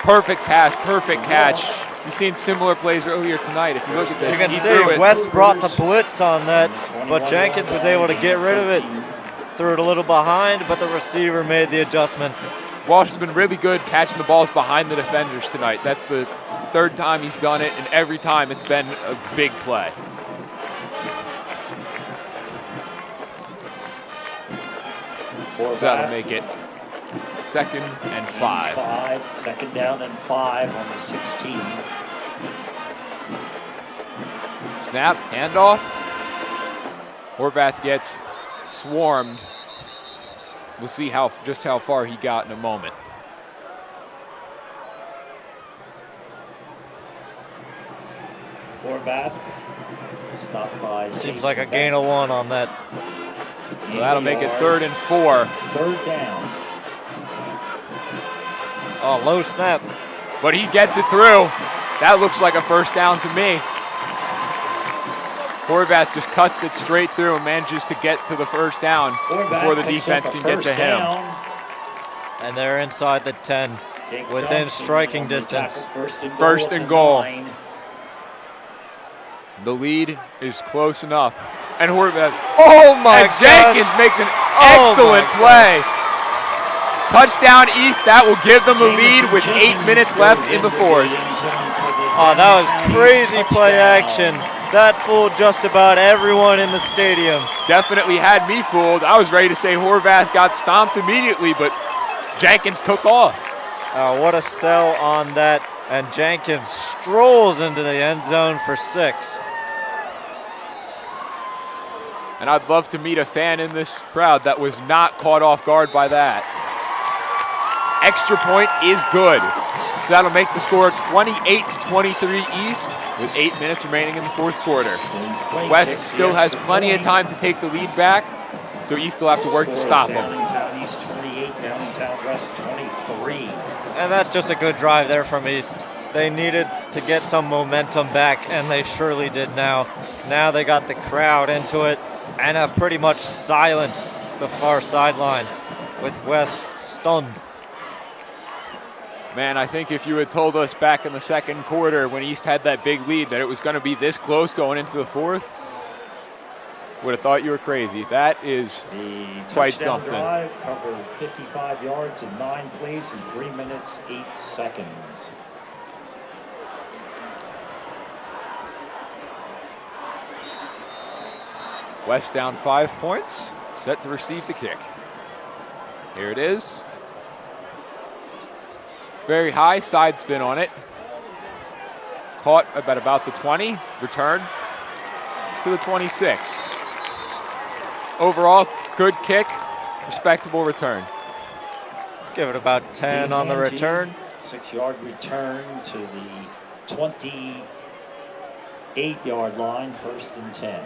perfect pass, perfect catch. You've seen similar plays earlier tonight. If you look at this, You can he see threw it. West brought the blitz on that, but Jenkins was able to get rid of it. Threw it a little behind, but the receiver made the adjustment. Walsh has been really good catching the balls behind the defenders tonight. That's the 3rd time he's done it, and every time it's been a big play. So that'll make it 2nd and 5. 2nd down and 5 on the 16. Snap, handoff. Horvath gets swarmed. We'll see just how far he got in a moment. Horvath stopped by. Seems like a gain of 1 on that. So that'll make it 3rd and 4. 3rd down. Oh, low snap. But he gets it through. That looks like a first down to me. Horvath just cuts it straight through and manages to get to the first down before the defense can get to him. And they're inside the 10, within striking distance. First and goal. The lead is close enough. And Horvath, Oh my and Jenkins makes an excellent play. Touchdown East, that will give them the lead with 8 minutes left in the 4th. Oh, that was crazy play action. That fooled just about everyone in the stadium. Definitely had me fooled. I was ready to say Horvath got stomped immediately, but Jenkins took off. What a sell on that And Jenkins strolls into the end zone for 6. And I'd love to meet a fan in this crowd that was not caught off guard by that. Extra point is good. So that'll make the score 28-23 East with 8 minutes remaining in the fourth quarter. West still has plenty of time to take the lead back, so East will have to work to stop them. Downingtown East 28, Downingtown West 23. And that's just a good drive there from East. They needed to get some momentum back, and they surely did now. Now they got the crowd into it and have pretty much silenced the far sideline with West stunned. Man, I think if you had told us back in the second quarter when East had that big lead that it was going to be this close going into the fourth, would have thought you were crazy. That is quite something. Drive covered 55 yards in 9 plays in 3 minutes, 8 seconds. West down 5 points, set to receive the kick. Here it is. Very high side spin on it. Caught at about the 20, return to the 26. Overall, good kick, respectable return. Give it about 10 on the return. 6-yard return to the 28-yard line, 1st and 10.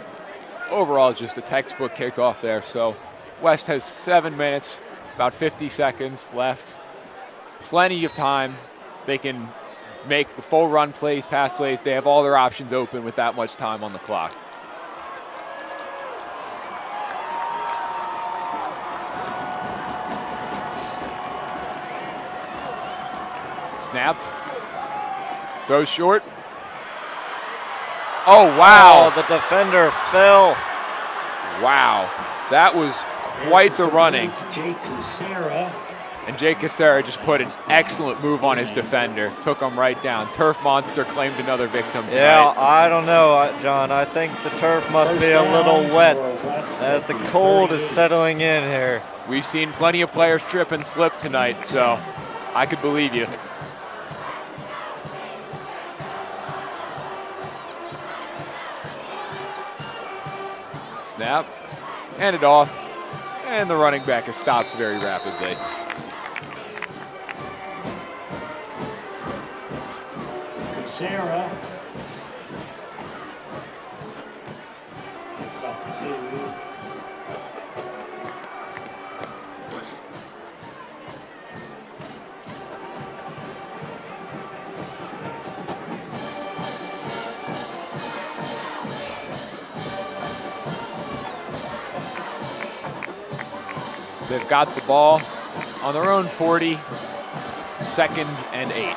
Overall, just a textbook kickoff there. So West has 7 minutes, about 50 seconds left. Plenty of time. They can make full run plays, pass plays. They have all their options open with that much time on the clock. Snapped. Throws short. Oh, wow. Oh, the defender fell. Wow. That was quite the running. Jay Kucera. And Jay Kucera just put an excellent move on his defender. Took him right down. Turf Monster claimed another victim tonight. Yeah, I don't know, John. I think the turf must be a little wet as the cold is settling in here. We've seen plenty of players trip and slip tonight, so I could believe you. Snap, hand it off, and the running back is stopped very rapidly. Sarah. It's up to They've got the ball on their own 40, 2nd and 8.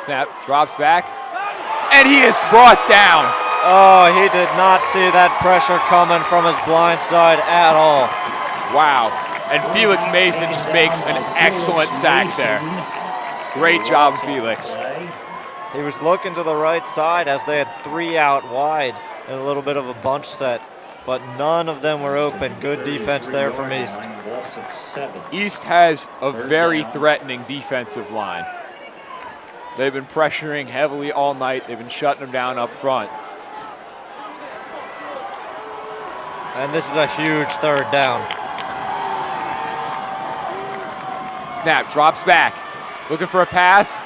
Snap, drops back, and he is brought down. Oh, he did not see that pressure coming from his blind side at all. Wow, and Felix Mason just makes an excellent sack there. Great job, Felix. He was looking to the right side as they had 3 out wide and a little bit of a bunch set, but none of them were open. Good defense there from East. East has a very threatening defensive line. They've been pressuring heavily all night. They've been shutting them down up front. And this is a huge 3rd down. Snap, drops back. Looking for a pass.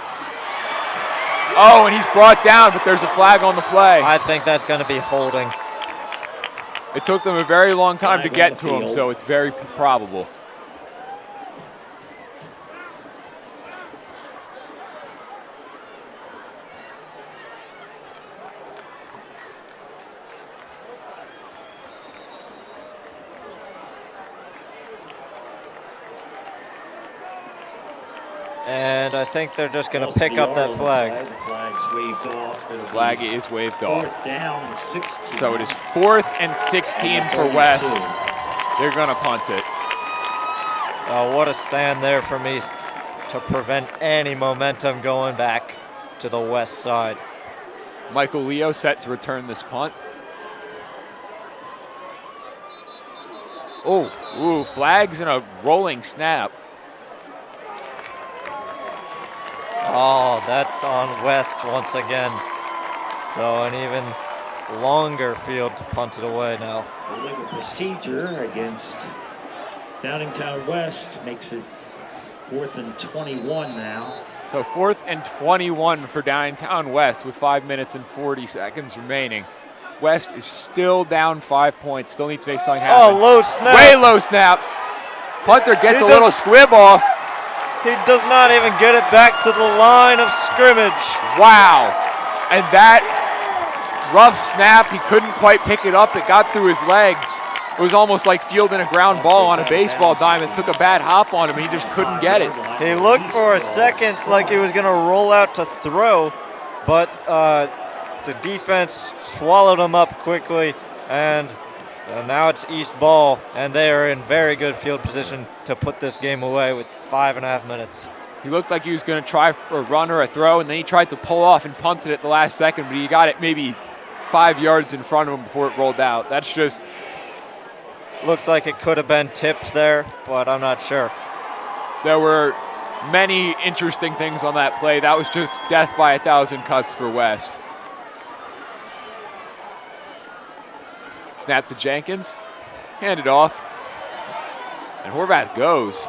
Oh, and he's brought down, but there's a flag on the play. I think that's going to be holding. It took them a very long time to get to him, so it's very probable. And I think they're just going to pick up that flag. Flag is waved off. 4th down and 16. So it is 4th and 16 for West. They're going to punt it. Oh, what a stand there from East to prevent any momentum going back to the West side. Michael Leo set to return this punt. Oh, ooh, flags and a rolling snap. Oh, that's on West once again. So an even longer field to punt it away now. Illegal procedure against Downingtown West makes it 4th and 21 now. So 4th and 21 for Downingtown West with 5 minutes and 40 seconds remaining. West is still down 5 points. Still needs to make something happen. Oh, low snap. Way low snap. Punter gets a little squib off. He does not even get it back to the line of scrimmage. Wow. And that rough snap, he couldn't quite pick it up. It got through his legs. It was almost like fielding a ground ball on a baseball diamond. It took a bad hop on him. He just couldn't get it. He looked for a second like he was going to roll out to throw, but the defense swallowed him up quickly, and now it's East ball, and they are in very good field position to put this game away with 5.5 minutes. He looked like he was going to try for a run or a throw, and then he tried to pull off and punted it at the last second, but he got it maybe 5 yards in front of him before it rolled out. That's just... Looked like it could have been tipped there, but I'm not sure. There were many interesting things on that play. That was just death by 1,000 cuts for West. Snap to Jenkins, hand it off, and Horvath goes.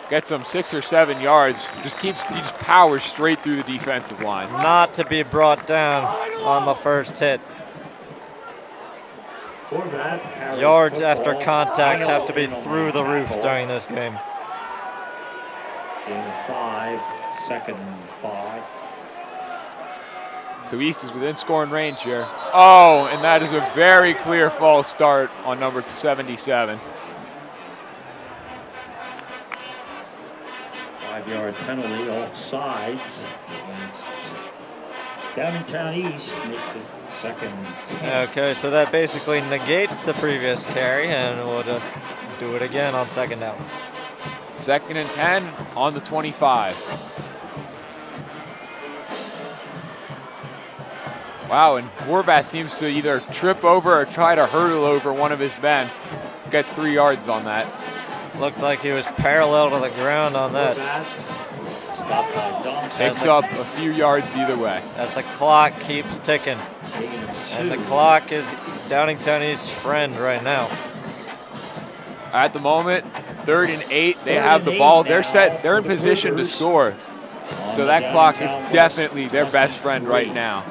Gets him 6 or 7 yards. He just powers straight through the defensive line. Not to be brought down on the first hit. Yards after contact have to be through the roof during this game. Game 5, 2nd and 5. So East is within scoring range here. Oh, and that is a very clear false start on number 77. 5-yard penalty offsides against Downingtown East, makes it 2nd and 10. Okay, so that basically negates the previous carry, and we'll just do it again on 2nd down. 2nd and 10 on the 25. Wow, and Horvath seems to either trip over or try to hurdle over one of his men. Gets 3 yards on that. Looked like he was parallel to the ground on that. Stopped by Dom. Picks up a few yards either way. As the clock keeps ticking. And the clock is Downingtown East's friend right now. At the moment, 3rd and 8. They have the ball. They're set. They're in position to score. So that clock is definitely their best friend right now.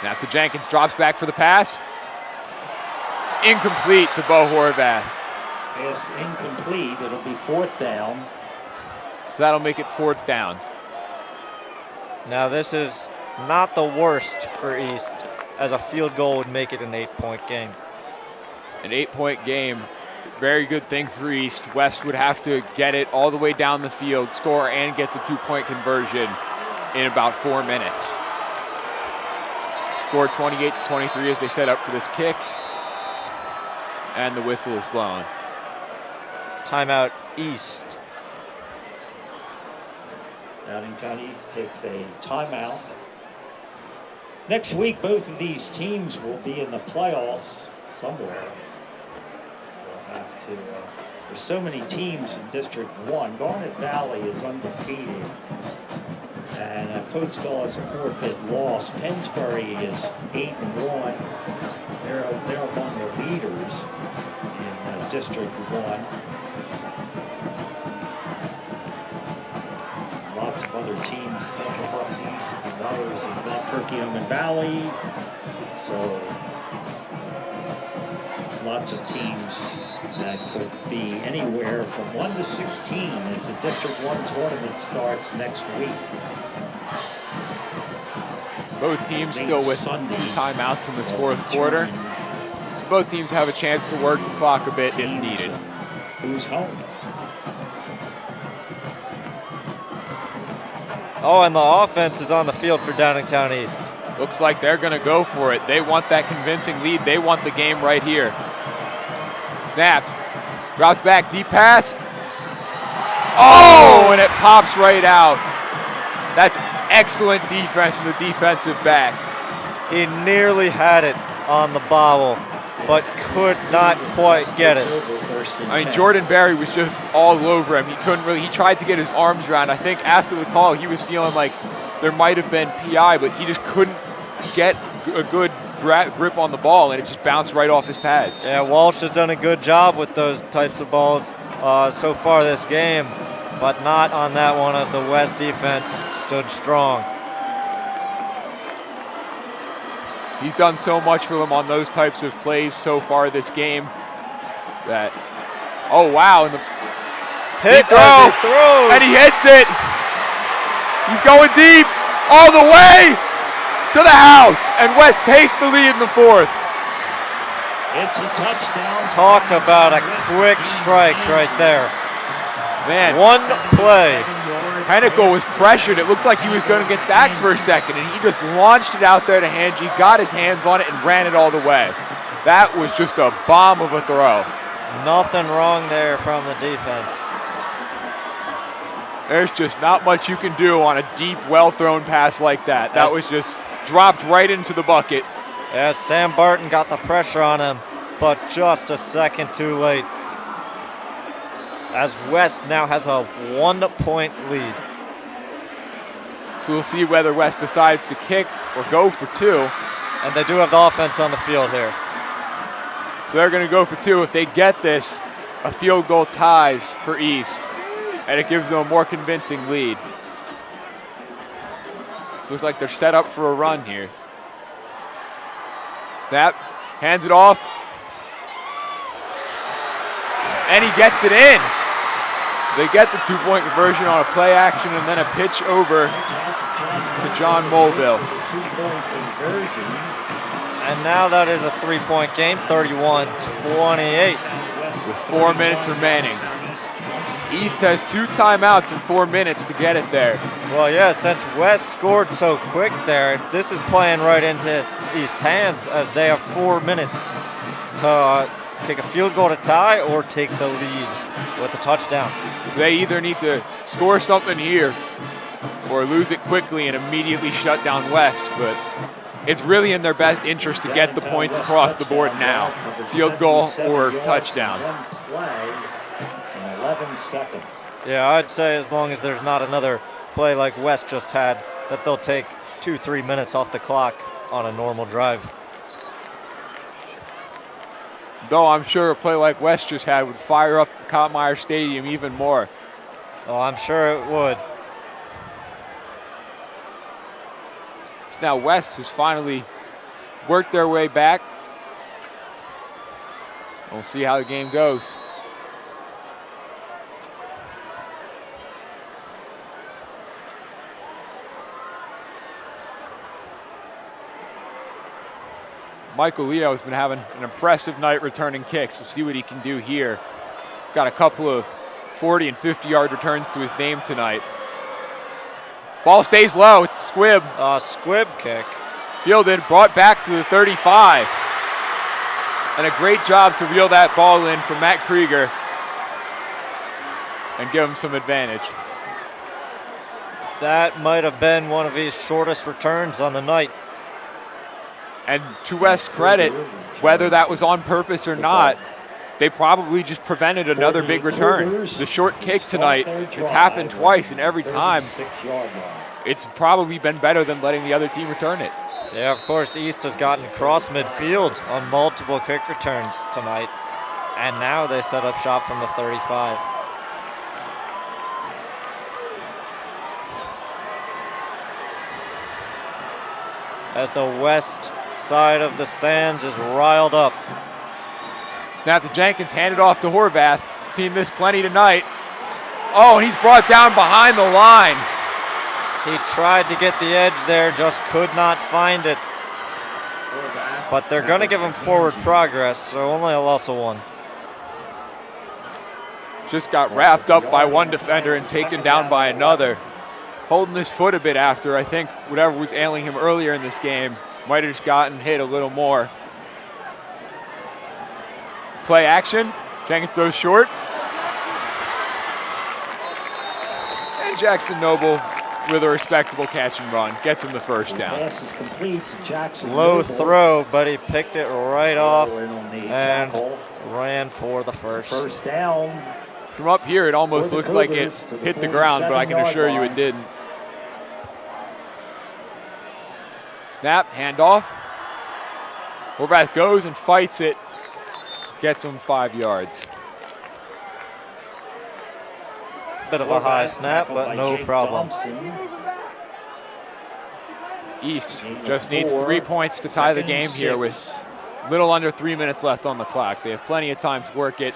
Now to Jenkins, drops back for the pass. Incomplete to Bo Horvath. Pass incomplete. It'll be 4th down. So that'll make it 4th down. Now this is not the worst for East, as a field goal would make it an 8-point game. An 8-point game, very good thing for East. West would have to get it all the way down the field, score, and get the 2-point conversion in about 4 minutes. Score 28-23 as they set up for this kick. And the whistle is blown. Timeout East. Downingtown East takes a timeout. Next week, both of these teams will be in the playoffs somewhere. We'll have to, there's so many teams in District 1. Garnet Valley is undefeated. And Coatesville has a forfeit loss. Pennsbury is 8-1. They're among the leaders in District 1. Lots of other teams, Central Bucks East and others in Turkey Valley. So there's lots of teams that could be anywhere from 1 to 16 as the District 1 tournament starts next week. Both teams still with 2 timeouts in this 4th quarter. So both teams have a chance to work the clock a bit if needed. Who's home? Oh, and the offense is on the field for Downingtown East. Looks like they're going to go for it. They want that convincing lead. They want the game right here. Snapped. Drops back, deep pass. Oh, and it pops right out. That's excellent defense from the defensive back. He nearly had it on the bobble, but could not quite get it. I mean, Jordan Berry was just all over him. He couldn't really, he tried to get his arms around. I think after the call, he was feeling like there might have been PI, but he just couldn't get a good grip on the ball, and it just bounced right off his pads. Yeah, Walsh has done a good job with those types of balls so far this game, but not on that one as the West defense stood strong. He's done so much for them on those types of plays so far this game that, oh wow, and the hit throw, and he hits it. He's going deep, all the way to the house, and West takes the lead in the fourth. It's a touchdown. Talk about a quick strike right there. Man, one play. Hennikel was pressured. It looked like he was going to get sacked for a second, and he just launched it out there to Hanji, got his hands on it, and ran it all the way. That was just a bomb of a throw. Nothing wrong there from the defense. There's just not much you can do on a deep, well-thrown pass like that. That was just dropped right into the bucket. Yeah, Sam Barton got the pressure on him, but just a second too late. As West now has a 1-point lead. So we'll see whether West decides to kick or go for two. And they do have the offense on the field here. So they're going to go for two. If they get this, a field goal ties for East, and it gives them a more convincing lead. So looks like they're set up for a run here. Snap, hands it off, and he gets it in. They get the 2-point conversion on a play action and then a pitch over to John Mulville. And now that is a 3-point game, 31-28. With 4 minutes remaining. East has 2 timeouts in 4 minutes to get it there. Well, yeah, since West scored so quick there, this is playing right into East's hands as they have 4 minutes to kick a field goal to tie or take the lead with a touchdown. So they either need to score something here or lose it quickly and immediately shut down West, but it's really in their best interest to get the points across the board now. Field goal or touchdown. 11 seconds. Yeah, I'd say as long as there's not another play like West just had, that they'll take 2-3 minutes off the clock on a normal drive. Though I'm sure a play like West just had would fire up Kottmeyer Stadium even more. Oh, I'm sure it would. So now West has finally worked their way back. We'll see how the game goes. Michael Leo has been having an impressive night returning kicks. We'll see what he can do here. He's got a couple of 40 and 50-yard returns to his name tonight. Ball stays low. It's a squib. Squib kick. Fielded, brought back to the 35. And a great job to reel that ball in from Matt Krieger and give him some advantage. That might have been one of his shortest returns on the night. And to West's credit, whether that was on purpose or not, they probably just prevented another big return. The short kick tonight, it's happened twice, and every time it's probably been better than letting the other team return it. Yeah, of course, East has gotten cross midfield on multiple kick returns tonight, and now they set up shop from the 35. As the West side of the stands is riled up. Snap to Jenkins, handed off to Horvath. Seen this plenty tonight. Oh, and he's brought down behind the line. He tried to get the edge there, just could not find it. But they're going to give him forward progress, so only a loss of 1. Just got wrapped up by one defender and taken down by another. Holding his foot a bit after. I think whatever was ailing him earlier in this game might have just gotten hit a little more. Play action. Jenkins throws short. And Jackson Noble with a respectable catch and run. Gets him the first down. Pass is complete to Jackson. Low Noble. throw, but he picked it right off In on the and tackle. ran for the first. First down. From up here, it almost For the looked like it Cougars to the hit the ground, but I can 47-yard assure you line. it didn't. Snap, handoff. Horvath goes and fights it. Gets him 5 yards. Bit of a high Horvath snap, tackled but by no Jake problem. Thompson. East Gain of just needs 4. 3 points to tie the Second and game here with 6. little under 3 minutes left on the clock. They have plenty of time to work it.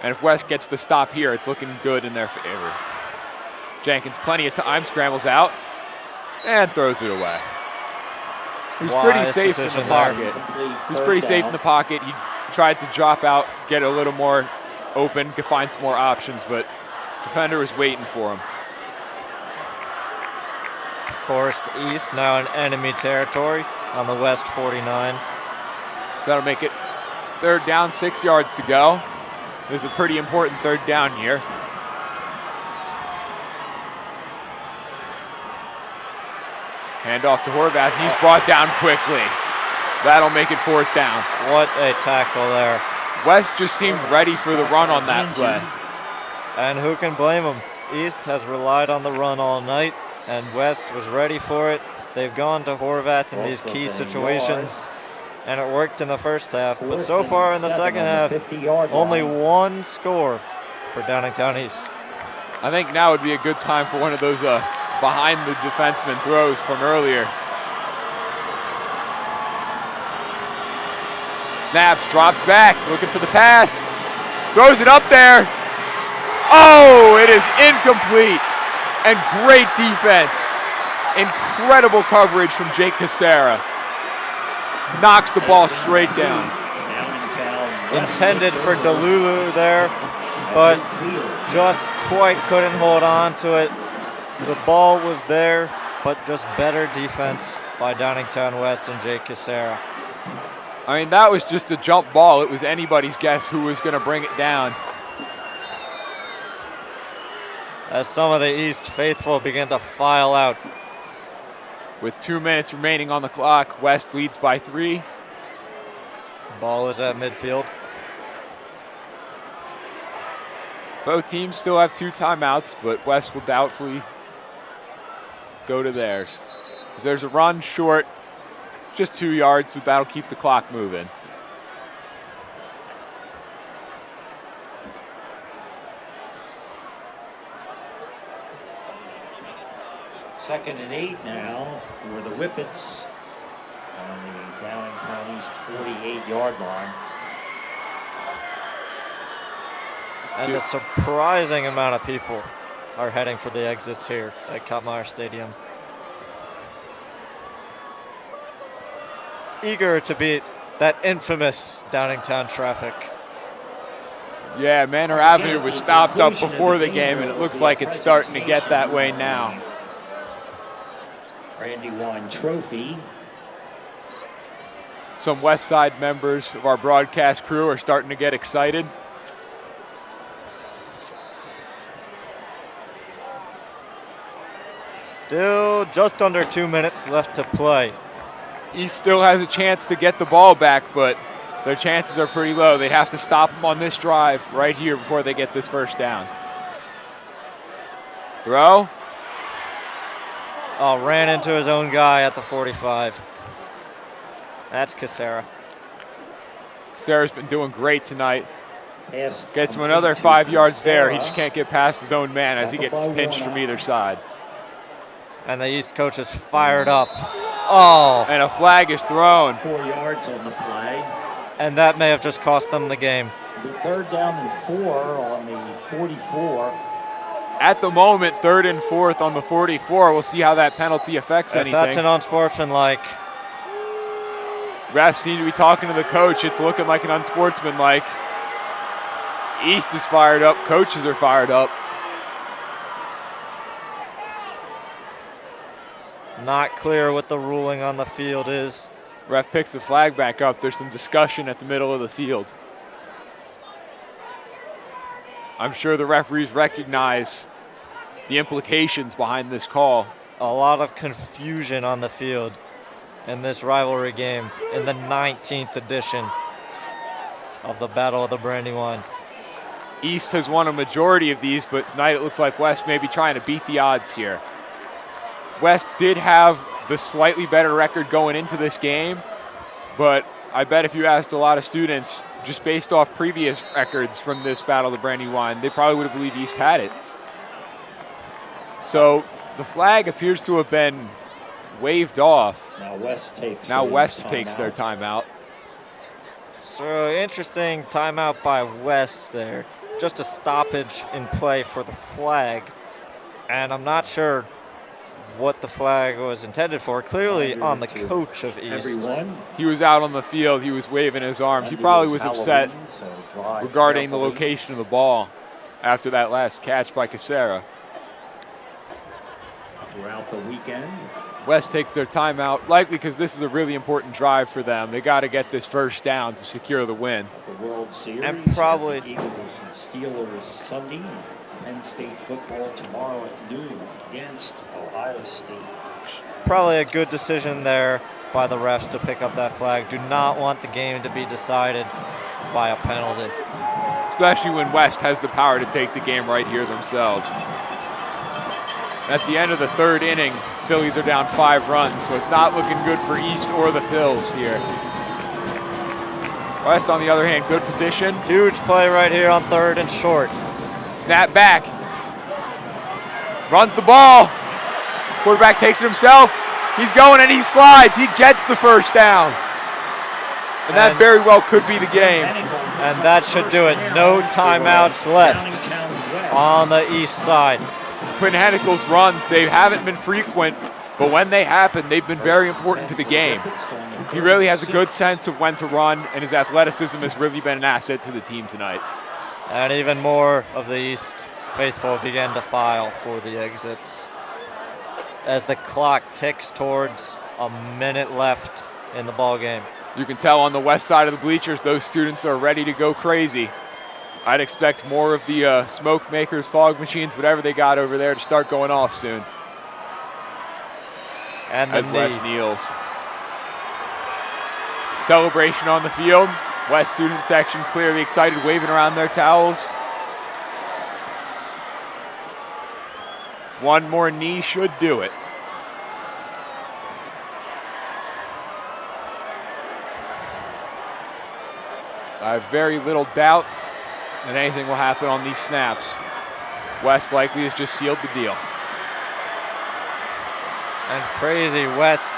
And if West gets the stop here, it's looking good in their favor. Jenkins, plenty of time, scrambles out and throws it away. He's pretty Wise safe in the decision there. pocket. Complete He's third pretty safe down. in the pocket. He tried to drop out, get a little more open, could find some more options, but defender was waiting for him. Of course, East now in enemy territory on the West 49. So that'll make it 3rd down, 6 yards to go. This is a pretty important 3rd down here. Hand off to Horvath, and he's brought down quickly. That'll make it 4th down. What a tackle there. West just seemed ready for the run on that play. And who can blame him? East has relied on the run all night, and West was ready for it. They've gone to Horvath in these key situations, and it worked in the first half. But so far in the second half, only one score for Downingtown East. I think now would be a good time for one of those behind the defenseman throws from earlier. Snaps, drops back, looking for the pass. Throws it up there. Oh, it is incomplete. And great defense. Incredible coverage from Jake Casera. Knocks the ball straight down. Intended for Delulu there, but just quite couldn't hold on to it. The ball was there, but just better defense by Downingtown West and Jake Casera. I mean, that was just a jump ball. It was anybody's guess who was going to bring it down. As some of the East faithful begin to file out. With 2 minutes remaining on the clock, West leads by 3. Ball is at midfield. Both teams still have 2 timeouts, but West will doubtfully go to theirs. There's a run short, just 2 yards, so that'll keep the clock moving. Second and 8 now for the Whippets on the Downingtown East 48-yard line. And a surprising amount of people are heading for the exits here at Kottmeyer Stadium. Eager to beat that infamous Downingtown traffic. Yeah, Manor Avenue was stopped up before the game, and it looks like it's starting to get that way now. Randy Wine Trophy. Some West Side members of our broadcast crew are starting to get excited. Still just under 2 minutes left to play. East still has a chance to get the ball back, but their chances are pretty low. They'd have to stop them on this drive right here before they get this first down. Throw. Oh, ran into his own guy at the 45. That's Casera. Sarah's been doing great tonight. Pass Gets him another 5 yards there. He Sarah. just can't get past his own man as he gets pinched from either side. And the East coach is fired up. Oh, And a flag is thrown. 4 yards on the play. and that may have just cost them the game. The 3rd down and 4 on the 44. At the moment, 3rd and 4th on the 44. We'll see how that penalty affects If anything. that's an unsportsmanlike, Refs seem to be talking to the coach. It's looking like an unsportsmanlike. East is fired up. Coaches are fired up. not clear what the ruling on the field is. Ref picks the flag back up. There's some discussion at the middle of the field. I'm sure the referees recognize the implications behind this call. A lot of confusion on the field in this rivalry game in the 19th edition of the Battle of the Brandywine. East has won a majority of these, but tonight it looks like West may be trying to beat the odds here. West did have the slightly better record going into this game, but I bet if you asked a lot of students, just based off previous records from this Battle of the Brandywine, they probably would have believed East had it. So the flag appears to have been waved off. Now West takes their timeout. So interesting timeout by West there. Just a stoppage in play for the flag. And I'm not sure what the flag was intended for. Clearly on the coach of East. He was out on the field. He was waving his arms. He probably was upset regarding the location of the ball after that last catch by Casera. Throughout the weekend, West takes their timeout, likely because this is a really important drive for them. They got to get this first down to secure the win. the World Series, And probably Eagles and Steelers Sunday, Penn State football tomorrow at noon against Ohio State. probably a good decision there by the refs to pick up that flag. Do not want the game to be decided by a penalty. Especially when West has the power to take the game right here themselves. At the end of the third inning, Phillies are down 5 runs, so it's not looking good for East or the Phils here. West, on the other hand, good position. Huge play right here on third and short. Snap back. Runs the ball. Quarterback takes it himself. He's going and he slides. He gets the first down. And that very well could be the game. And that should do it. No timeouts left on the East side. Quinn Hennickel's runs, they haven't been frequent, but when they happen, they've been very important to the game. He really has a good sense of when to run, and his athleticism has really been an asset to the team tonight. And even more of the East faithful began to file for the exits as the clock ticks towards a minute left in the ball game. You can tell on the west side of the bleachers, those students are ready to go crazy. I'd expect more of the smoke makers, fog machines, whatever they got over there to start going off soon. And the as West kneels. Celebration on the field. West student section clearly excited, waving around their towels. One more knee should do it. I have very little doubt that anything will happen on these snaps. West likely has just sealed the deal. And crazy, West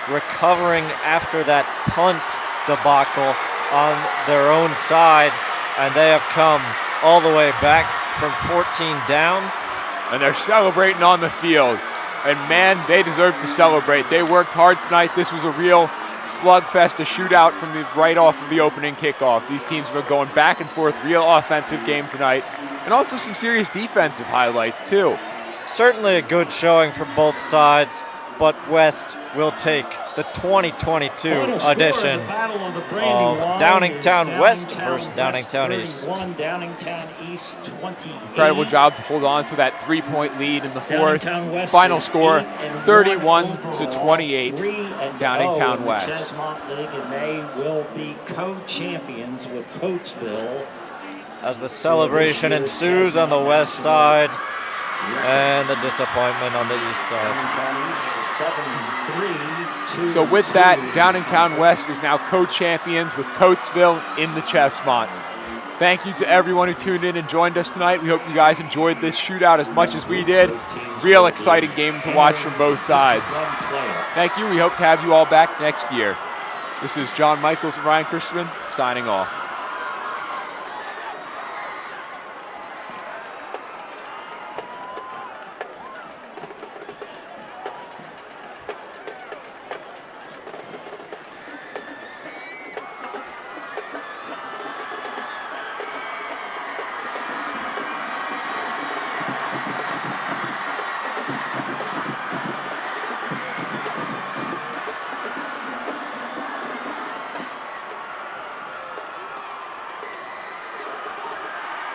recovering after that punt debacle on their own side, and they have come all the way back from 14 down. And they're celebrating on the field. And man, they deserve to celebrate. They worked hard tonight. This was a real slugfest, a shootout from the right off of the opening kickoff. These teams were going back and forth, real offensive game tonight, and also some serious defensive highlights too. Certainly a good showing for both sides, but West will take the 2022 edition of Downingtown West versus Downingtown East. Downingtown East 20. Incredible job to hold on to that 3-point lead in the fourth. Final score 31-28, Downingtown West. And they will be co-champions with Coatesville. As the celebration ensues on the west side and the disappointment on the east side. So with that, Downingtown West is now co-champions with Coatesville in the Chessmont. Thank you to everyone who tuned in and joined us tonight. We hope you guys enjoyed this shootout as much as we did. Real exciting game to watch from both sides. Thank you. We hope to have you all back next year. This is John Michaels and Ryan Christman signing off.